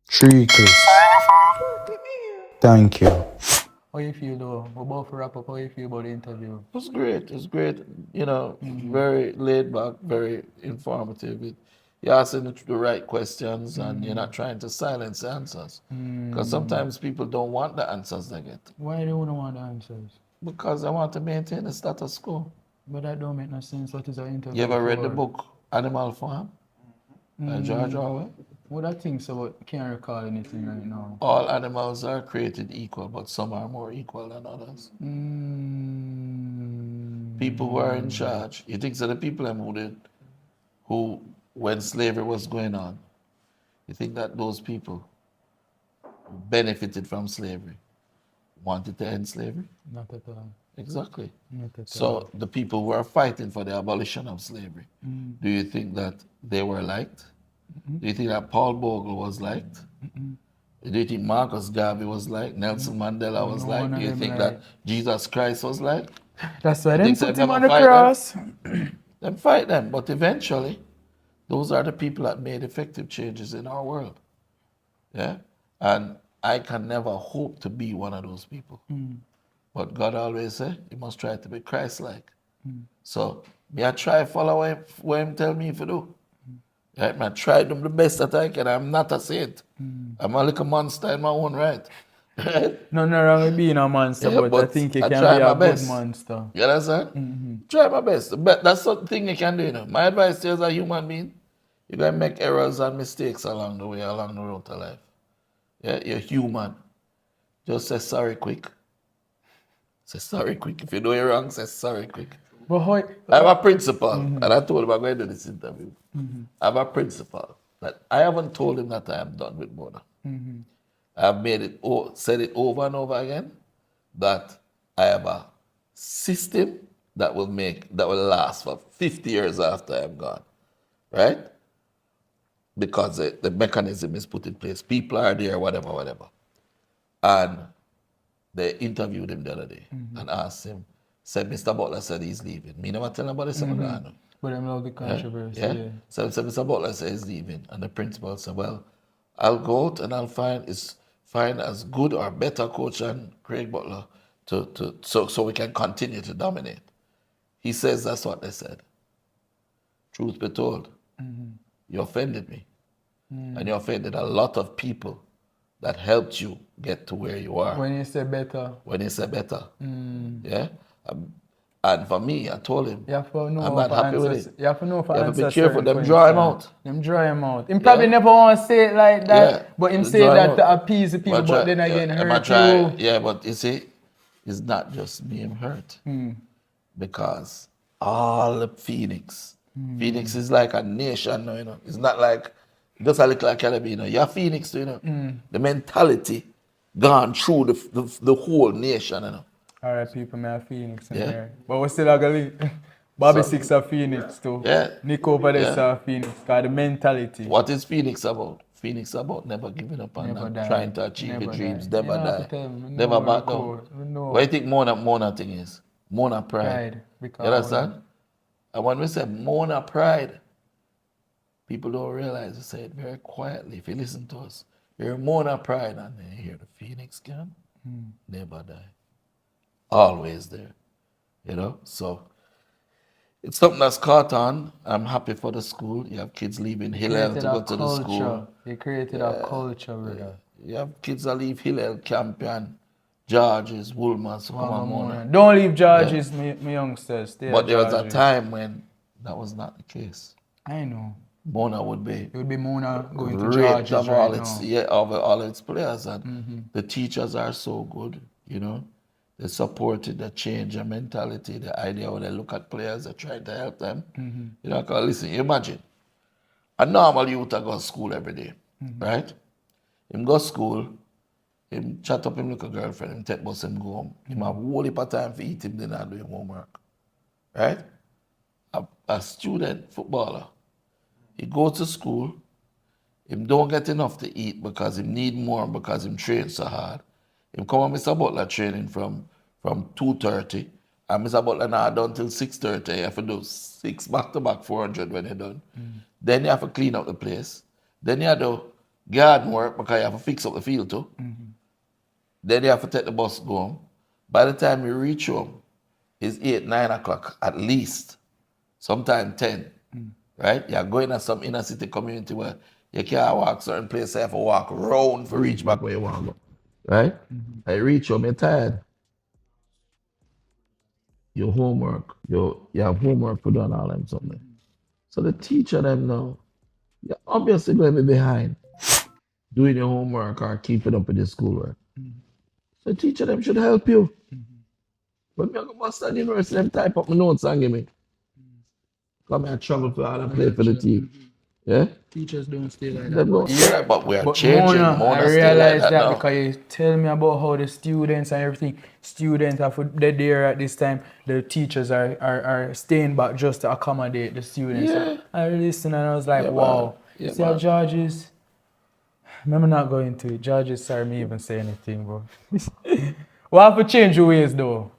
3 clicks. Thank you. How you feel though? We're about to wrap up. How you feel about the interview? It was great. It was great. You know, very laid back, very informative. You're asking the right questions and you're not trying to silence the answers. Because sometimes people don't want the answers they get. Why do you want the answers? Because they want to maintain the status quo. But that don't make no sense. What is our interview? You ever read the for? book Animal Farm by George Orwell? What I think so, but can't recall anything right now. All animals are created equal, but some are more equal than others. People who are in charge. You think so the people who when slavery was going on, you think that those people who benefited from slavery wanted to end slavery? Not at all. Exactly. Not at all. So the people who are fighting for the abolition of slavery, do you think that they were liked? Do you think that Paul Bogle was liked? Do you think Marcus Garvey was liked? Nelson Mandela was liked? Do you think that Jesus Christ was liked? That's why they think put they him on never the fight them? cross. Then fight them. But eventually, those are the people that made effective changes in our world. Yeah? And I can never hope to be one of those people. But God always said, you must try to be Christ-like. So, me I try follow what him tell me to do. Right? I try to do the best that I can. I'm not a saint. I'm a little monster in my own right. Right? Nothing wrong with being a monster, Yeah, but I think you I can try be my a best. good monster. You understand? Try my best. But that's something you can do. You know. My advice to you as a human being, you're going to make errors and mistakes along the way, along the road to life. Yeah, you're human. Just say sorry quick. Say sorry quick. If you do it wrong, say sorry quick. But how, I have a principle, and I told him I'm going to do this interview. I have a principle that I haven't told him that I am done with Mona. I've said it over and over again that I have a system that will last for 50 years after I'm gone, right? Because the mechanism is put in place. People are there, whatever. And they interviewed him the other day and asked him, said Mr. Butler said he's leaving. Me never tell nobody something Mm-hmm. But I love the controversy. yeah. So Mr. Butler said he's leaving, and the principal said, "Well, I'll go out and I'll find as good or better coach than Craig Butler so we can continue to dominate." He says that's what they said. Truth be told, you offended me, and you offended a lot of people that helped you get to where you are. When you say better. When you say better, yeah. And for me, I told him, You have to know I'm not happy with it. You have to know for You have to be answer careful. certain Them draw him questions. out. Them draw him out. Him probably never want to say it like that, but him say draw that him to out. appease the people, but then again hurt you. Yeah, but you see, it's not just me him hurt. Because all the Pheonix. Pheonix is like a nation now, you know. It's not like just a little academy, you know. You're Pheonix too, you know. The mentality gone through the whole nation, you know. All right, people, may have Pheonix in Yeah. there. But we still have a link. Bobby Six are Pheonix too. Yeah. Nick over there are Pheonix. Because the mentality. What is Pheonix about? Pheonix about never giving up and Never not die. trying to achieve Never your dreams. die. Never You don't have to die. tell me. We Never know back we're down. cool. We know. What do you think Mona thing is? Mona pride. Pride. Because You understand? And when we say Mona pride, people don't realize we say it very quietly. If you listen to us, you're Mona pride and then you hear the Pheonix can never die. Always there. You know? So it's something that's caught on. I'm happy for the school. You have kids leaving Hillel to go to the school. You created a culture, brother. You have kids that leave Hillel, Campion, Georges, Woolmans, come on, Mona. Don't leave Georges, my youngsters. Stay But at there was a Georges. time when that was not the case. I know. Mona would be It would be Mona going to raped Georges of right all now. its of all its players, and the teachers are so good, you know. They supported the change of mentality, the idea when they look at players, they try to help them. You know, because listen, you imagine a normal youth that goes to school every day, right? Him go to school, him chat up him little girlfriend, him take bus him go home. Him have whole heap of time for eat him dinner and do him homework. Right? A student footballer, he goes to school, him don't get enough to eat because him need more because him train so hard. Him come on Mr. Butler training from 2:30, and Mr. Butler now done till 6:30. You have to do 6 back-to-back 400 when you're done. Then you have to clean up the place. Then you have to garden work because you have to fix up the field too. Then you have to take the bus go home. By the time you reach home, it's 8, 9 o'clock at least. Sometimes 10. Right? You're going to some inner city community where you can't walk certain places, you have to walk round for reach back where you want to go. Right? I reach home, you're tired. Your homework, you have homework to do and all them something. So the teacher them now, you're obviously going to be behind doing your homework or keeping up with your schoolwork. So the teacher them should help you. But me I go Boston University, them type up my notes and give me. Come here, travel for all and play for the team. Yeah? Teachers don't stay like Them that. don't stay like, but we are But changing. Mona, I stay like realized that now. because you tell me about how the students and everything, students are they're there at this time, the teachers are staying back just to accommodate the students. Yeah. I listened and I was like, Yeah, wow. man. Yeah, See how man. Georges, I'm not going to it. Georges, sorry me even say anything, bro. We have to change your ways though.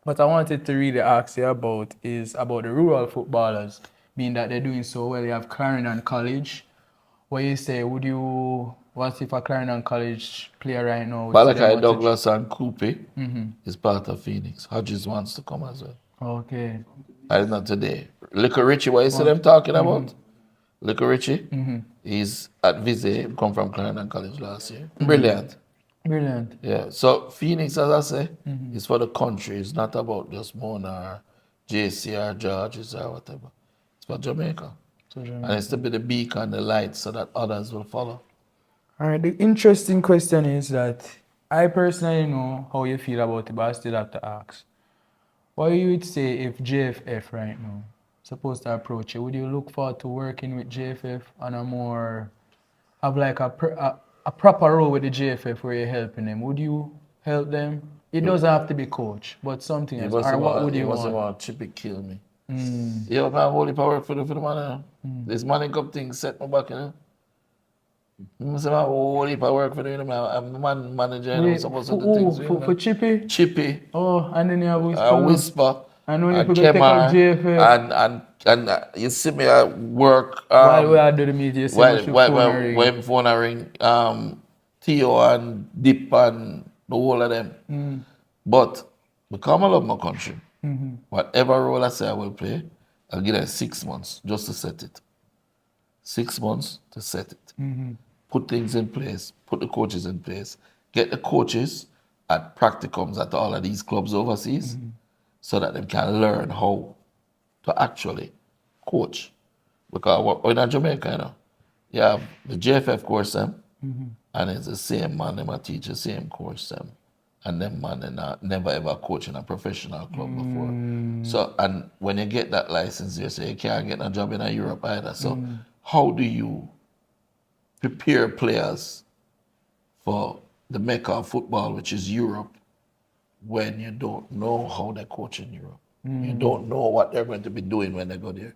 What I wanted to really ask you about is about the rural footballers, being that they're doing so well. You have Clarendon College. What you say, what if a Clarendon College player right now? would say they Malachi want to Douglas and Coupe is part of Pheonix. Hodges wants to come as well. Okay. And not today. Little Richie, what you see them talking about? Little Richie, he's at Vise, come from Clarendon College last year. Brilliant. Brilliant. Yeah, so Pheonix, as I say, is for the country. It's not about just Mona or JC or Georges or whatever. It's for Jamaica. And it's to be the beacon, the light, so that others will follow. All right, the interesting question is that I personally know how you feel about it, but I still have to ask. What you would say if JFF right now supposed to approach you? Would you look forward to working with JFF on a more, have like a proper role with the JFF where you're helping them? Would you help them? It doesn't have to be coach, but something else. Or what would you want? want Chippy kill me. Yeah, man, holy power for the man. This money cup thing set my back, you know. I say, oh, if I work for them, I'm the manager and I'm Wait, supposed to for do things. who? For Chippy? Chippy, Oh, and then you have Whisper now. Whisper, I know and people go take up Kemar, JFF. and you see me at work While we are doing the media, you see much your phone a ring. when phone a ring, Theo and Dip and the whole of them. But because I love my country, whatever role I say I will play, I'll give them 6 months just to set it. 6 months to set it. Put things in place, put the coaches in place, get the coaches at practicums at all of these clubs overseas so that they can learn how to actually coach. Because we're in Jamaica, you know, you have the JFF course them, and it's the same man, them a teach the same course them. And them man, they never ever coach in a professional club before. So, and when you get that license, you say you can't get a job in Europe either. So, how do you prepare players for the mecca of football, which is Europe, when you don't know how they coach in Europe? You don't know what they're going to be doing when they go there.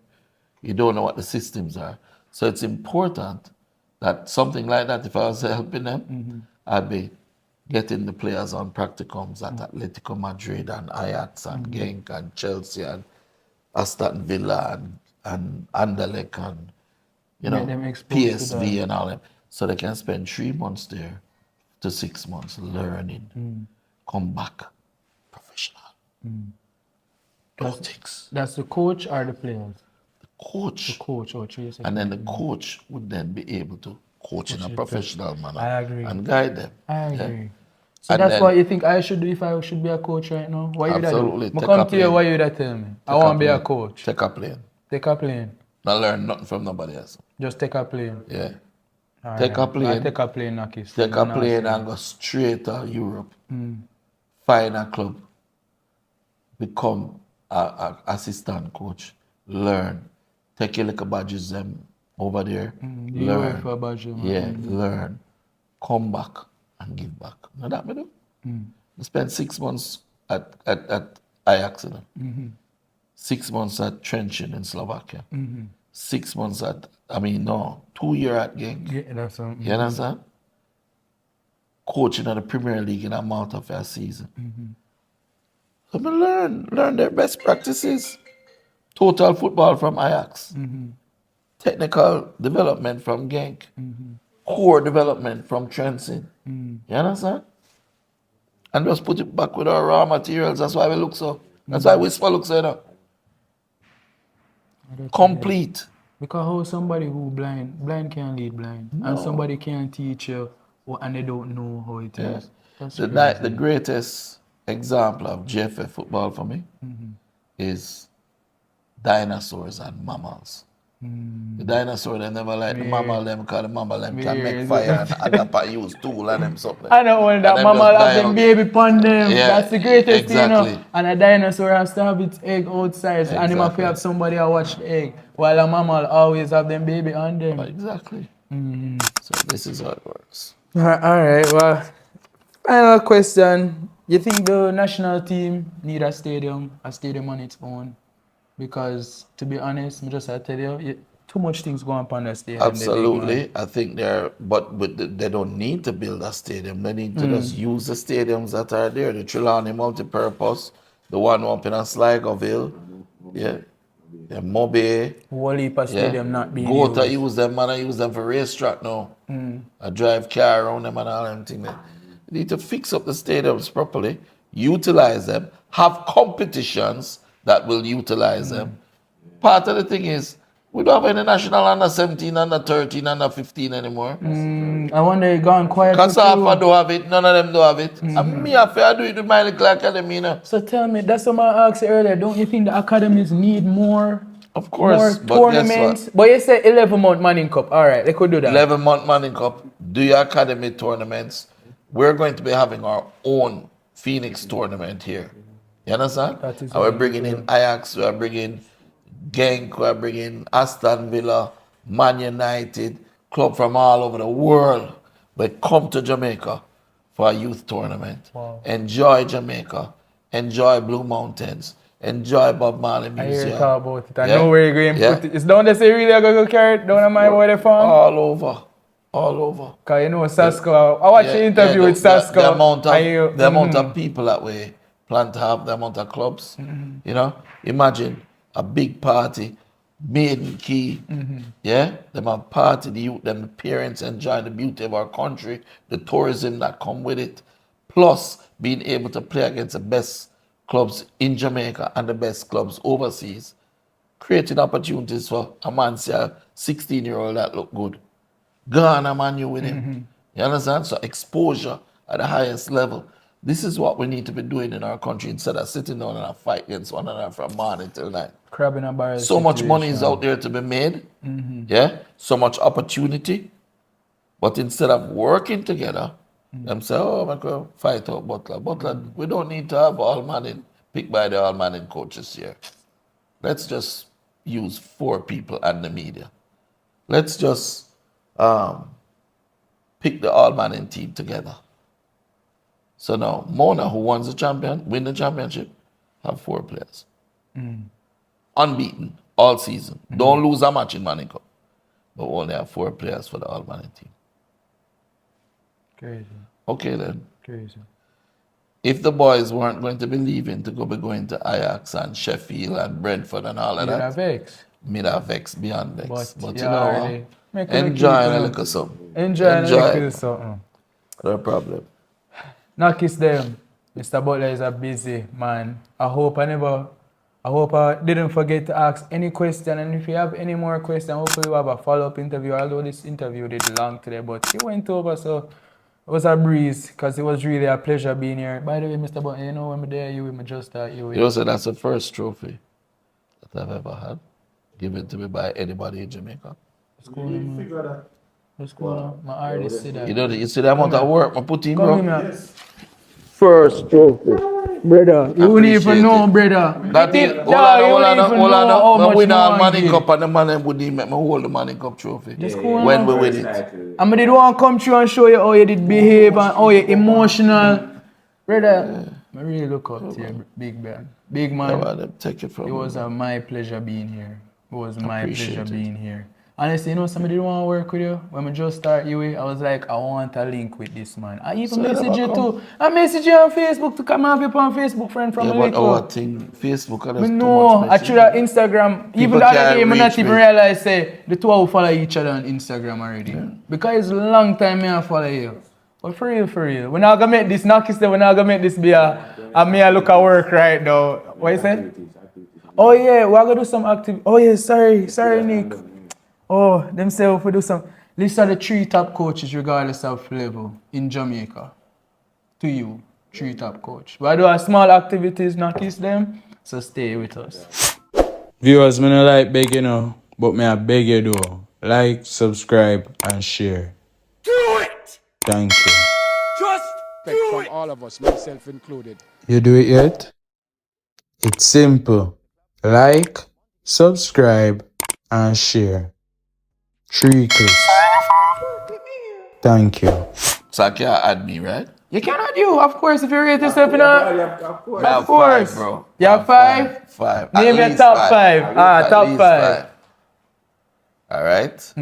You don't know what the systems are. So it's important that something like that, if I was helping them, I'd be getting the players on practicums at Atletico Madrid and Ajax and Genk and Chelsea and Aston Villa and Anderlecht and Make them exposed to PSV that. and all them. So they can spend 3 months there to 6 months learning, come back professional. Things. That's the coach or the players? Coach. Coach or three. And then the coach would then be able to coach in a professional manner. I agree. And guide them. I Yeah. agree. So And that's then- what you think I should do if I should be a coach right now? What you would Absolutely. do? I Take come a to you, plane. what you would tell me? I Take want to be a plane. coach. Take a plane. Take a plane. Not learn nothing from nobody else. Just take a plane. Yeah. All Take a plane. I take a plane, Knockis. Take a plane and go straight to Europe. Find a club. Become a assistant coach. Learn. Take your little badges them over there. The Learn. UEFA badge, man. Yeah, learn. Come back and give back. Know that me do? I spent 6 months at Ajax, you know? 6 months at Trenčín in Slovakia. 6 months 2 years at Genk. Yeah, that's something. You understand? Coaching at the Premier League in Malta for a season. So I learn their best practices. Total football from Ajax. Technical development from Genk. Core development from Trenčín. You understand? And just put it back with our raw materials. That's why we look so. That's why Whisper looks so, you know. Complete. Because how somebody who blind can lead blind. And somebody can teach you and they don't know how it is. That's The greatest example of JFF football for me is dinosaurs and mammals. The dinosaur, they never like the mammal them because the mammal them can make fire and adapt and use tool and them something. I know when that them mama just have die them out. baby pon them. Yeah, That's the greatest thing, you exactly. know. And a dinosaur has to have its egg outside. So animal Exactly. have somebody to watch the egg. While a mammal always have them baby on them. Exactly. So this is how it works. Alright, well, final question. You think the national team need a stadium on its own? Because to be honest, I just I tell you, too much things going on the stadium. Absolutely. I think they don't need to build a stadium. They need to just use the stadiums that are there. The Trelawney multi-purpose, the one up in Sligoville, the Mobe. Whole heap of stadium not being Go used. to use them, man. I use them for racetrack now. I drive car around them and all them things. You need to fix up the stadiums properly, utilize them, have competitions that will utilize them. Part of the thing is, we don't have any national under 17, under 13, under 15 anymore. I wonder you gone quiet. Because for half too. I don't have it, none of them don't have it. And me, I do it with my little academy, you know. So tell me, that's what I asked you earlier. Don't you think the academies need more? Of course, More but tournaments? guess what? But you said 11-month Manning Cup. All right, they could do that. 11-month Manning Cup, do your academy tournaments. We're going to be having our own Pheonix tournament here. You understand? That is And we're bringing in Ajax, we're bringing Genk, we're bringing Aston Villa, Man United, club from all over the world. We come to Jamaica for a youth tournament. Wow. Enjoy Jamaica. Enjoy Blue Mountains. Enjoy Bob Marley I hear you Museum. talk about it. I Yeah. know where you're going to Yeah. put it. It's down there say really I'm going to carry it down on my way farm. All over. all over. Cause you know Sasko, I watched the interview with Sasko. The amount of and you- the amount of people that we plan to have, the amount of clubs. You know, imagine a big party, maiden key. Yeah, them have party, the youth, them the parents enjoy the beauty of our country, the tourism that come with it, plus being able to play against the best clubs in Jamaica and the best clubs overseas, creating opportunities for a man say a 16-year-old that look good. Gone a man you with him. You understand? So exposure at the highest level. This is what we need to be doing in our country instead of sitting down and a fight against one another from morning till night. crab in a barrel. So much money is situation. out there to be made. Yeah, so much opportunity. But instead of working together, them say, oh, I'm going to fight out Butler. Butler, we don't need to have all manning picked by the all manning coaches here. Let's just use 4 people and the media. Let's just pick the all manning team together. So now Mona, who won the championship, have 4 players. Unbeaten all season. Don't lose a match in Manning Cup. But only have 4 players for the all manning team. Crazy. Okay then. Crazy. If the boys weren't going to be leaving to be going to Ajax and Sheffield and Brentford and all of You'd that, have vex. mid have vex, beyond vex. But you yeah, know already. what? Make it Enjoy keep, a little something. Enjoy a little something. No problem. Knockins them. Mr. Butler is a busy man. I hope I didn't forget to ask any question. And if you have any more questions, hopefully we'll have a follow-up interview. Although this interview did long today, but it went over, so it was a breeze because it was really a pleasure being here. By the way, Mr. Butler, you know when I'm there, you will just start you. You know, so that's the first trophy that I've ever had given to me by anybody in Jamaica. What's going on, man? What's going on? My artist see that. You see the amount of work I put in, Come bro? here, man. First trophy. Brother, you wouldn't even Appreciate know, it. brother. That is, hold on. I win all Manning Cup and the man wouldn't even make me hold the Manning Cup trophy. When we win it. And I did want to come through and show you how you did behave and how you emotional. Brother, I really look up to you, big man. Big man. Yeah, well, take it from It me, was bro. my pleasure being here. It was my Appreciate pleasure it. being here. Honestly, you know, somebody didn't want to work with you. When I just start you, I was like, I want a link with this man. I even So message you never too. I message you on Facebook to come have you on Facebook, friend from Yeah, a but little. our thing, Facebook, I there's too know, much actually messaging. Instagram, People even the other can't day, I not reach even me. realize say the two will follow each other on Instagram already. Because it's a long time I follow you. But for real. We're not gonna make this knock we're not gonna make this be a me I look at work right now. What you say? Oh yeah, we're gonna do some active. Oh yeah, sorry Nick. Oh, themselves we do some. These are the 3 top coaches regardless of level in Jamaica. To you, 3 top coach. We do a small activities, not kiss them. So stay with us. Viewers, me no like beg you know, but me I beg you do. Like, subscribe, and share. Do it! Thank you. Just Respect do from it! all of us, myself included. You do it yet? It's simple. Like, subscribe, and share. 3 clicks. Thank you. So I can't add me, right? You cannot you, of course, if you rate yourself in a... I have Of course. 5, bro. You have 5? Five. At Name your least top 5. At Top least 5. All right?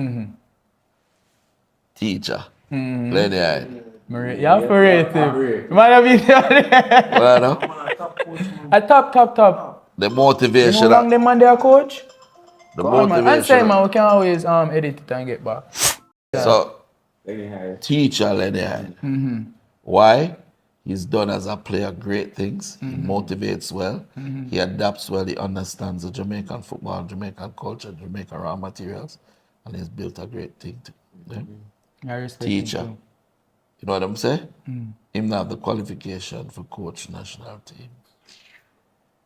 Teacher. Lady Eye. You have to rate him. You might have been Well, no? a top. The You motivation. know how long them man there, coach? The Come on, man. And say, motivation. man, we can always edit it and get back. So, teacher Lady Eye. Why? He's done as a player great things. He motivates well. He adapts well. He understands the Jamaican football, Jamaican culture, Jamaican raw materials. And he's built a great thing. I respect him Teacher. too. You know what I'm saying? Him not have the qualification for coach national team.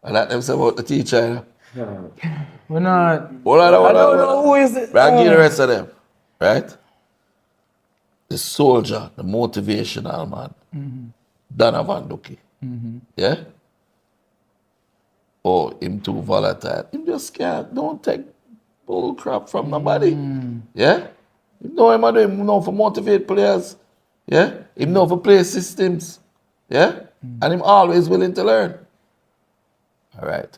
I like them say about the teacher. We're not... Hold on. I don't know who is it. Right, give the rest of them. Right? The soldier, the motivational man. Donna Van Duki. Yeah? Oh, him too volatile. Him just can't. Don't take bull crap from nobody. Yeah? Him know him, him know for motivate players. Yeah? Him know for play systems. Yeah? And him always willing to learn. All right.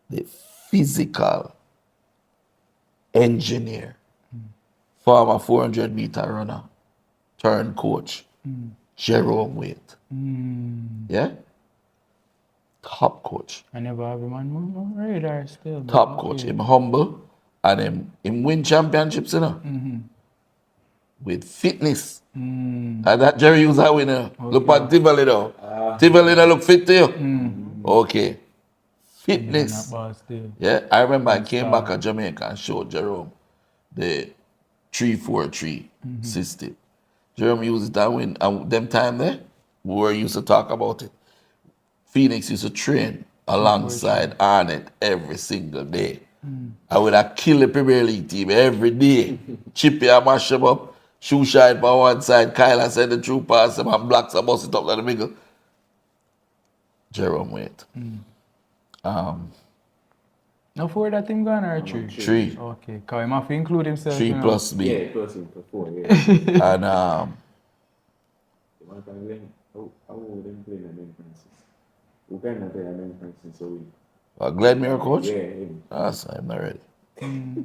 The physical engineer former 400-meter runner, turn coach, Jerome Waite. Yeah? Top coach. I never have him on my radar still. but Top coach. okay. Him humble and him win championships, you know. With fitness. And that Jerry Hughes a winner. Look at Tivoli now. Tivoli now look fit to you. Okay. Fitness. That boss still. Yeah, I remember I came back to Jamaica and showed Jerome the 3-4-3 system. Jerome used that win, and them time there, we were used to talk about it. Pheonix used to train alongside Arnett every single day. I would have killed the Premier League team every day. Chippy, I mash them up, shoe shine by one side, Kyla send the true pass them, and Blacks I bust it up like the middle. Jerome Waite. No 4 that him gone or 3? 3. Okay, because he have to include himself. 3 you know. plus B. Yeah, plus him for 4, yeah. And The one time when, how would them play at them Francis? We kind of play at them Francis, so we... Glenmere coach? Yeah, him. That's I'm not ready.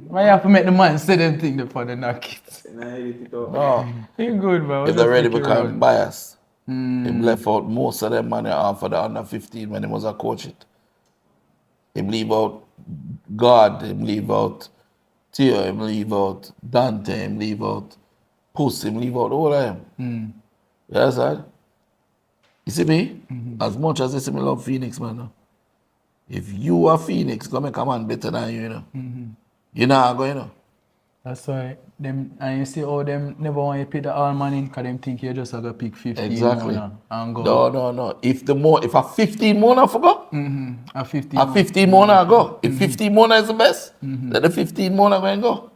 Why you have to make the man say them thing for the knockings? And I edit it out. No. You good, bro. If they're ready to become biased. Hmm. Him left out most of them money off of the under 15 when he was a coach it. Him leave out God, him leave out Theo, him leave out Dante, him leave out Puss, him leave out all of them. You understand? You see me? As much as I say me love Pheonix, man. If you are Pheonix, go make a man better than you, you know. You know go, you know. That's why them, and you see how them never want you pick the all man in because them think you just have to pick 15 Exactly. more and go. No. If a 15 more I forgot, A 15 a 15 more I go. If 15 more is the best, then the 15 more going to go.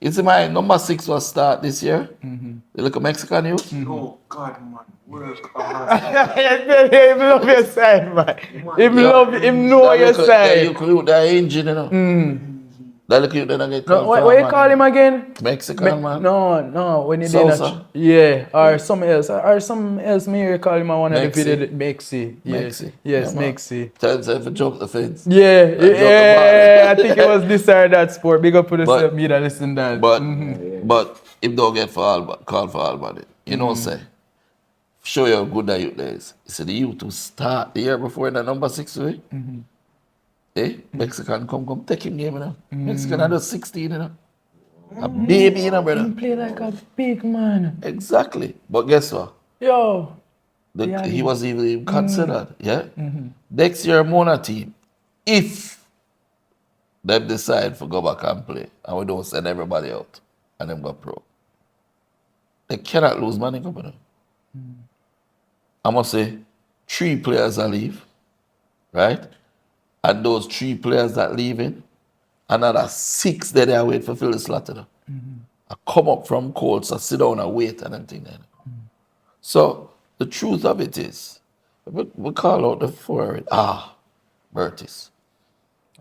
You see my number 6 was start this year. You look at Mexican youth. Oh, God, man. Work Him love your side, man. Him know your That side. look you the engine, you know. That look you then I get No, what you call him again? Mexican man. No, when you did Salsa? that. Yeah, or something else. Me you call him on one of the Maxi. video. Maxi. Yes, Maxi. yes, Yeah, man. Maxi. Tell himself to jump the fence. Yeah, Drop the yeah. I ball. think it was this or that sport. Big up to the But- self media, listen that. But if don't get for all call for all body, you know say. Show you how good that youth is. You see the youth to start the year before in the number 6 way. Mexican come take him game, you know. Mexican under 16, you know. A baby, you know, brother. He play like a big man. Exactly. But guess what? Yo. He was even considered, yeah? Next year, Mona team, if they decide to go back and play, and we don't send everybody out, and them go pro, they cannot lose money, company. I must say, 3 players are leave, right? And those 3 players that leaving, another 6 that they are waiting for fill the slot. You know? I come up from cold, so sit down and wait and everything. You know? So the truth of it is, we call out the forward. Bertis.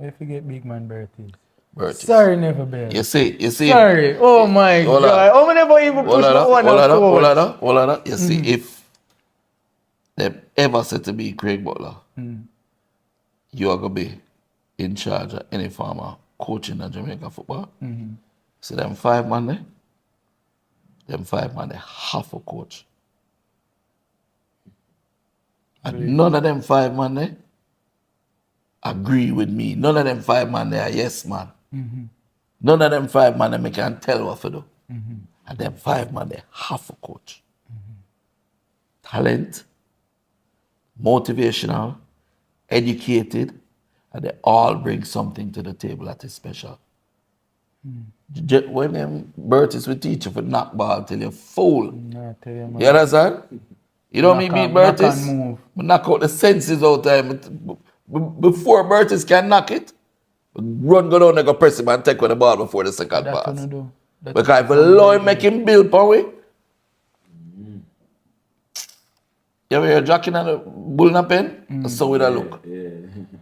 I forget big man Bertie. Bertis. Sorry, never bear. You see. Sorry. Oh my Hold on. God. I never even push that one out. Hold on. You see, if they ever said to me, Craig Butler, you are going to be in charge of any form of coaching in Jamaica football. See them 5 man there? Them 5 man, they have a coach. And none of them 5 man there agree with me. None of them 5 man there are yes man. None of them 5 man they can tell what to do. And them 5 man they have a coach. Talent, motivational, educated, and they all bring something to the table that is special. When them Bertis will teach you for knock ball till you're full. Nah, tell you, man. You understand? You know me beat Knock Bertis? and move. We knock out the senses out time. Before Bertis can knock it, run go down and go press him and take with the ball before the second That pass. gonna do. That Because if you allow him make him build power, you ever hear jacking on the bull in a pen? So with a look.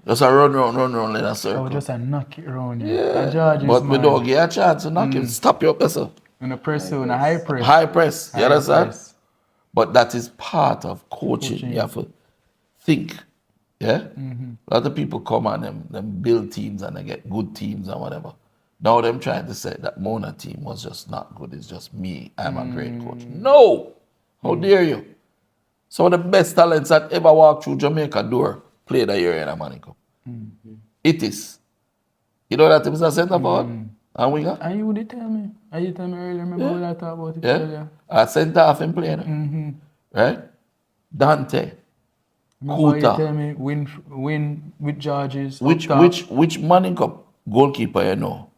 Just a run round in a I circle. would just knock it around. Yeah. George is But we man. don't get a chance to knock him. Stop your person. In a press, in a high press. High press. You High understand? press. But that is part of coaching. You have to think. Yeah? A lot of people come and them build teams and they get good teams and whatever. Now them trying to say that Mona team was just not good. It's just me. I'm a great coach. No! How dare you? Some of the best talents that ever walked through Jamaica door played that year in a Money Cup. It is. You know that team is a centre forward? And we got? And you would tell me. And you tell me earlier, remember when I talked about it Yeah. earlier? A centre half in playing. Right? Dante. Remember you Kuta. tell me win with Georges. up top. Which Money Cup goalkeeper you know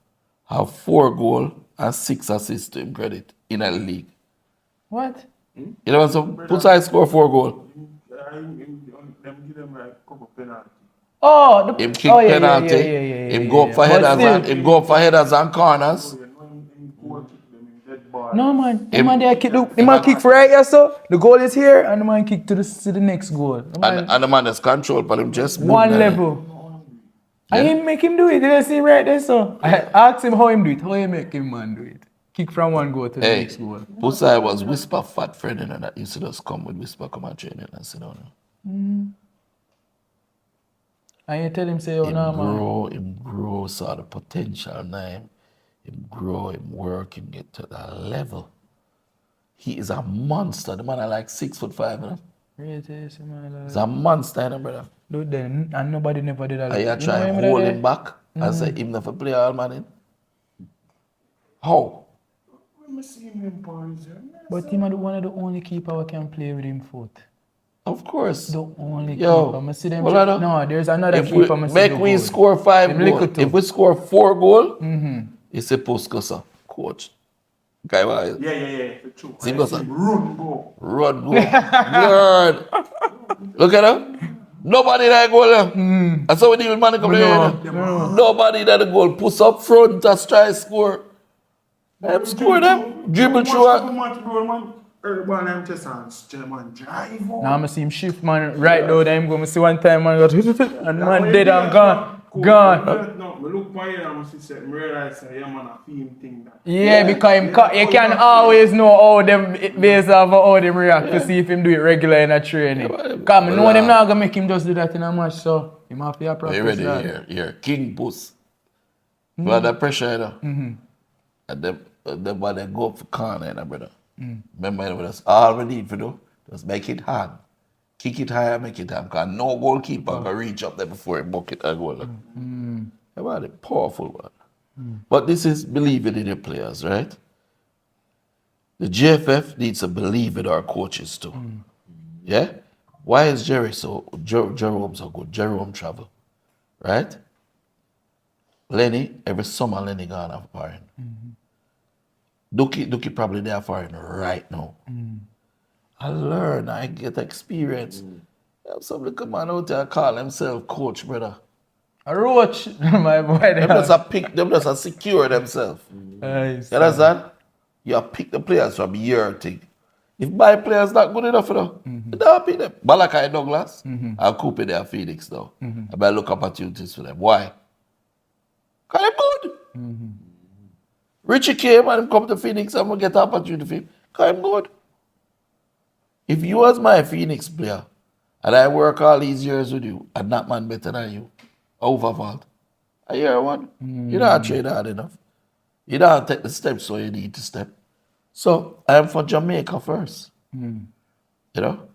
have 4 goals and 6 assists to him credit in a league? What? You know what some Putsai score 4 goals. Them give them like couple penalty. Oh, Him kick yeah, penalty. Him go up for headers. Him go up for headers and corners. You know him goal kick them in dead ball. No man, the man there kick the man kick for right here, so the goal is here, and the man kick to the next goal. The man, And the man is controlled by him just one moving. level. I didn't make him do it. Did I see him right there, so I asked him how him do it. How he make him man do it? Kick from one goal to the Hey, next goal. Putsai was whisper fat friend and that used to just come with whisper come and train and sit down. And you tell him say, oh no man. Him grow, saw the potential now. Him grow, him work, him get to that level. He is a monster. The man are like 6'5", you know? He's a monster, you know, brother. Dude, then, and nobody never did that. And you try and hold him back and say him never play all man in. How? When I see him in Paris, But him are one of the only keeper who can play with him foot. Of course. The only Yo, keeper. I see them. well, I don't- No, there's another If we keeper. I see make the we goal. score 5 Them little goals, two. if we score 4 goals, it's supposed to go, coach. Guy, why? yeah, for true. See, I go, see sir. him run go. Run, go. Word. Look at him. Nobody that goal there. That's how we deal with money come here. Nobody that the goal puts up front and try score. Them score them. Dribble through Couple it. match, bro, man. Early ball, I'm just on German drive. Now I see him shift, man. Right now, I'm going to see one time, man, got and man dead and gone. Gone. No, I look for you and I see I realize that, yeah, man, I feel him thing that. Yeah, because you can always know how them, based off how them react to see if him do it regular in a training. Because I know them not going to make him just do that in a match, so him have to practice Are you ready? that. Here. King Puss. You under pressure, you know? And them when they go up for corner, you know, brother. Remember, that's all we need to do. Just make it hard. Kick it higher, make it hard. Because no goalkeeper can reach up there before he bucket a goal. About it, powerful one. But this is believing in your players, right? The GFF needs to believe in our coaches too. Yeah? Why is Jerome so good? Jerome travel, right? Lenny, every summer Lenny gone off foreign. Dookie probably there foreign right now. I learn, I get experience. Have some little man out there call himself coach, brother. A roach, my boy. Them just a secure themselves. You understand? You pick the players from your thing. If my players not good enough, you know, you don't pick them. Malachi Douglas, I'll Cooper there, Pheonix now. I better look opportunities for them. Why? Because they're good. Richie came and come to Pheonix, I'm going to get an opportunity for him. Because I'm good. If you was my Pheonix player, and I work all these years with you, and that man better than you, overvault. I hear one. You don't trade hard enough. You don't take the steps so you need to step. So I'm for Jamaica first. You know?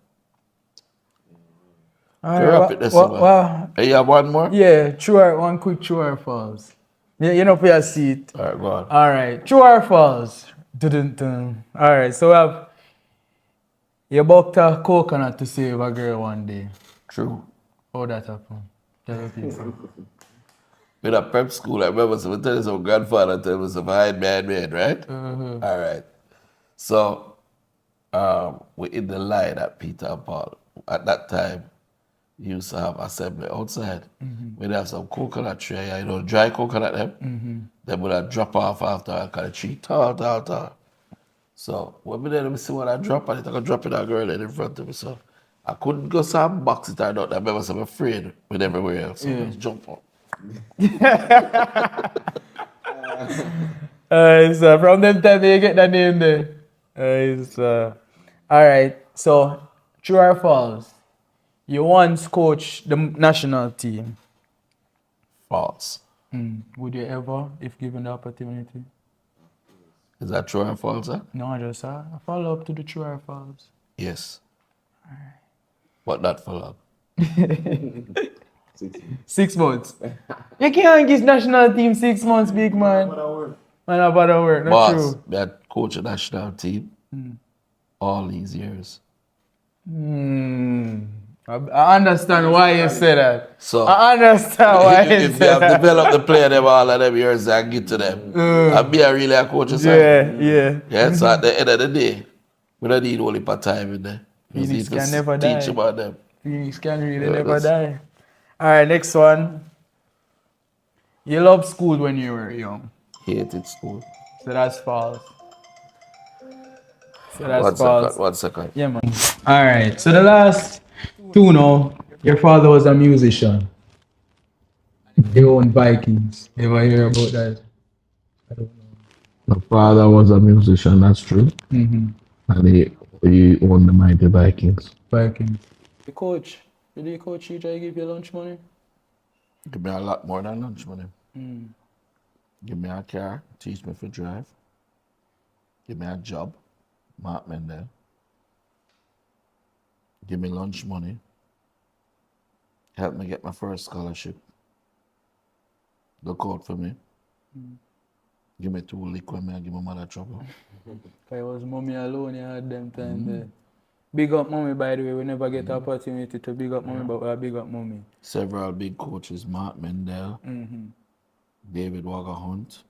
All To wrap it this way. Hey, you have one more? Yeah, one quick true or false. Yeah, you know, for your seat. All right, go on. All right, true or false? Dun-dun-dun. All right, so we have you bucked a coconut to save a girl one day. True. How that happened? Tell the people. In a prep school, I remember someone telling some grandfather tell me some hide man, right? All right. So, we're in the line at Peter and Paul. At that time, you used to have assembly outside. We'd have some coconut tree, you know, dry coconut them. Then we'd drop off after I kind of tree, tall. So, when we there, let me see what I drop on it. I could drop it that girl in front of me. So, I couldn't go some box it or not. I remember I'm afraid with everywhere else. So, I just jump up. So from them time you get that name there. Alright, so true or false? You once coached the national team. False. Would you ever, if given the opportunity? Is that true or false, sir? No, just a follow up to the true or false. Yes. What that follow up? 6 months. You can't give national team 6 months, big man. Man, about to work. Not Boss, true. that coach a national team all these years. I understand why you say that. So I understand why you if say you have that. developed the player them all of them years and give to them, I'd be a really a coach. Yeah. Yeah, so at the end of the day, we don't need only part time in there. We Pheonix need to can never teach die. about them. Pheonix can really Yeah, never that's- die. Alright, next one. You loved school when you were young. Hated school. So that's false. So that's false. 1 second. Yeah, man. Alright, so the last two now. Your father was a musician. He owned Vikings. Ever hear about that? I don't know. My father was a musician, that's true. And he owned the Mighty Vikings. Vikings. The coach. Did the coach you try to give you lunch money? Give me a lot more than lunch money. Give me a car, teach me to drive. Give me a job, Mark Mendel. Give me lunch money. Help me get my first scholarship. Look out for me. Give me 2 liquor, me and give my mother trouble. Cause it was mommy alone you had them time there. Big up mommy, by the way. We never get the opportunity to big up mommy, but we big up mommy. Several big coaches, Mark Mendel, David Wagga Hunt,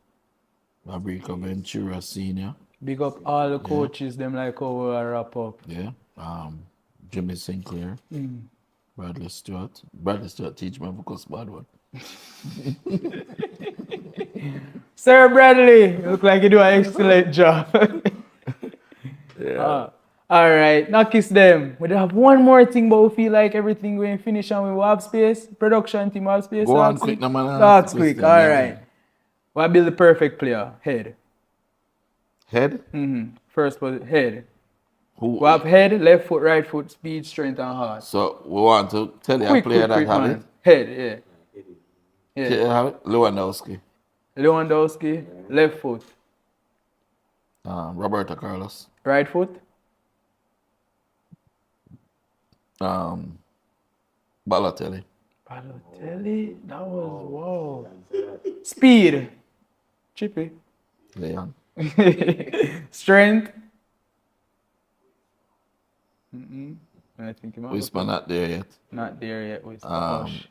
Fabrico Ventura Sr. Big up all the coaches, them like how we wrap up. Yeah. Jimmy Sinclair, Bradley Stewart. Bradley Stewart teach me because bad one. Sir Bradley, you look like you do an excellent job. All right, now kiss them. We have one more thing, but we feel like everything going to finish and we will have space. Production team will have space. Go on quick, no man. Talk quick. All right. We'll build the perfect player. Head. Head? First position. Head. Who? We have head, left foot, right foot, speed, strength, and heart. So we want to tell you a player that have man. it. Head, yeah. Have it? Lewandowski. Lewandowski, left foot. Roberto Carlos. Right foot. Balotelli. Balotelli? That was, wow. Speed. Chippy. Leon. Strength. I think We're not there yet. Not there yet.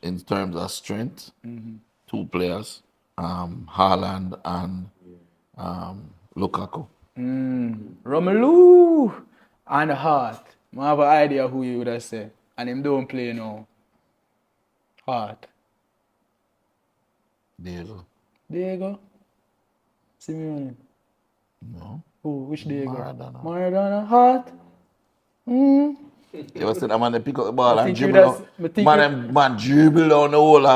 In terms of strength, 2 players, Haaland and Lukaku. Romelu and Hart. I have an idea who you would have said. And him don't play now. Hart. Diego. Diego? Simeone. No. Who? Which Diego? Maradona. Maradona. Hart? You ever see that man they pick up the ball and think you dribble that's- out? Man dribble down the whole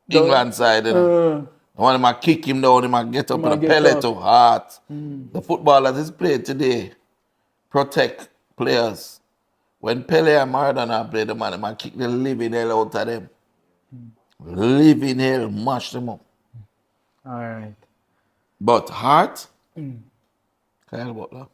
England side. You know? When him a kick him down, him a get up Him a and a get pellet up. to heart. The footballers is played today protect players. When Pele and Maradona play the man, him a kick the living hell out of them. Living hell, mash them up. Alright. But heart, Kyle Butler.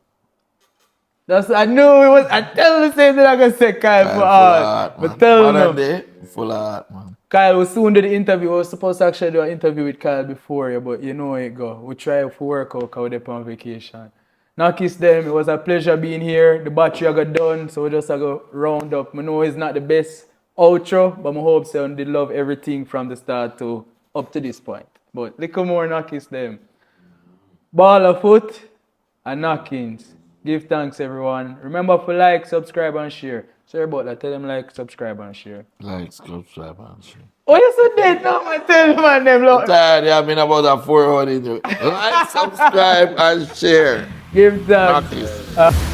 I knew it was. I tell the same thing I can say Kyle for Hart. But tell Modern him. day, full of heart, man. Kyle was soon do the interview. I was supposed to actually do an interview with Kyle before you, but you know how it go. We try to work out because we're on vacation. Now kiss them. It was a pleasure being here. The battery I got done, so we just go round up. I know it's not the best outro, but I hope so they love everything from the start to up to this point. But little more now kiss them. Ball of foot and KNOCKINZ. Give thanks everyone. Remember to like, subscribe and share. Sorry about that. Tell them like, subscribe and share. Like, subscribe and share. Oh, you're so dead now, man. Tell them and them. I'm tired, yeah, I've been about a 4 hours into it. Like, subscribe and share. Give thanks. KNOCKINZ.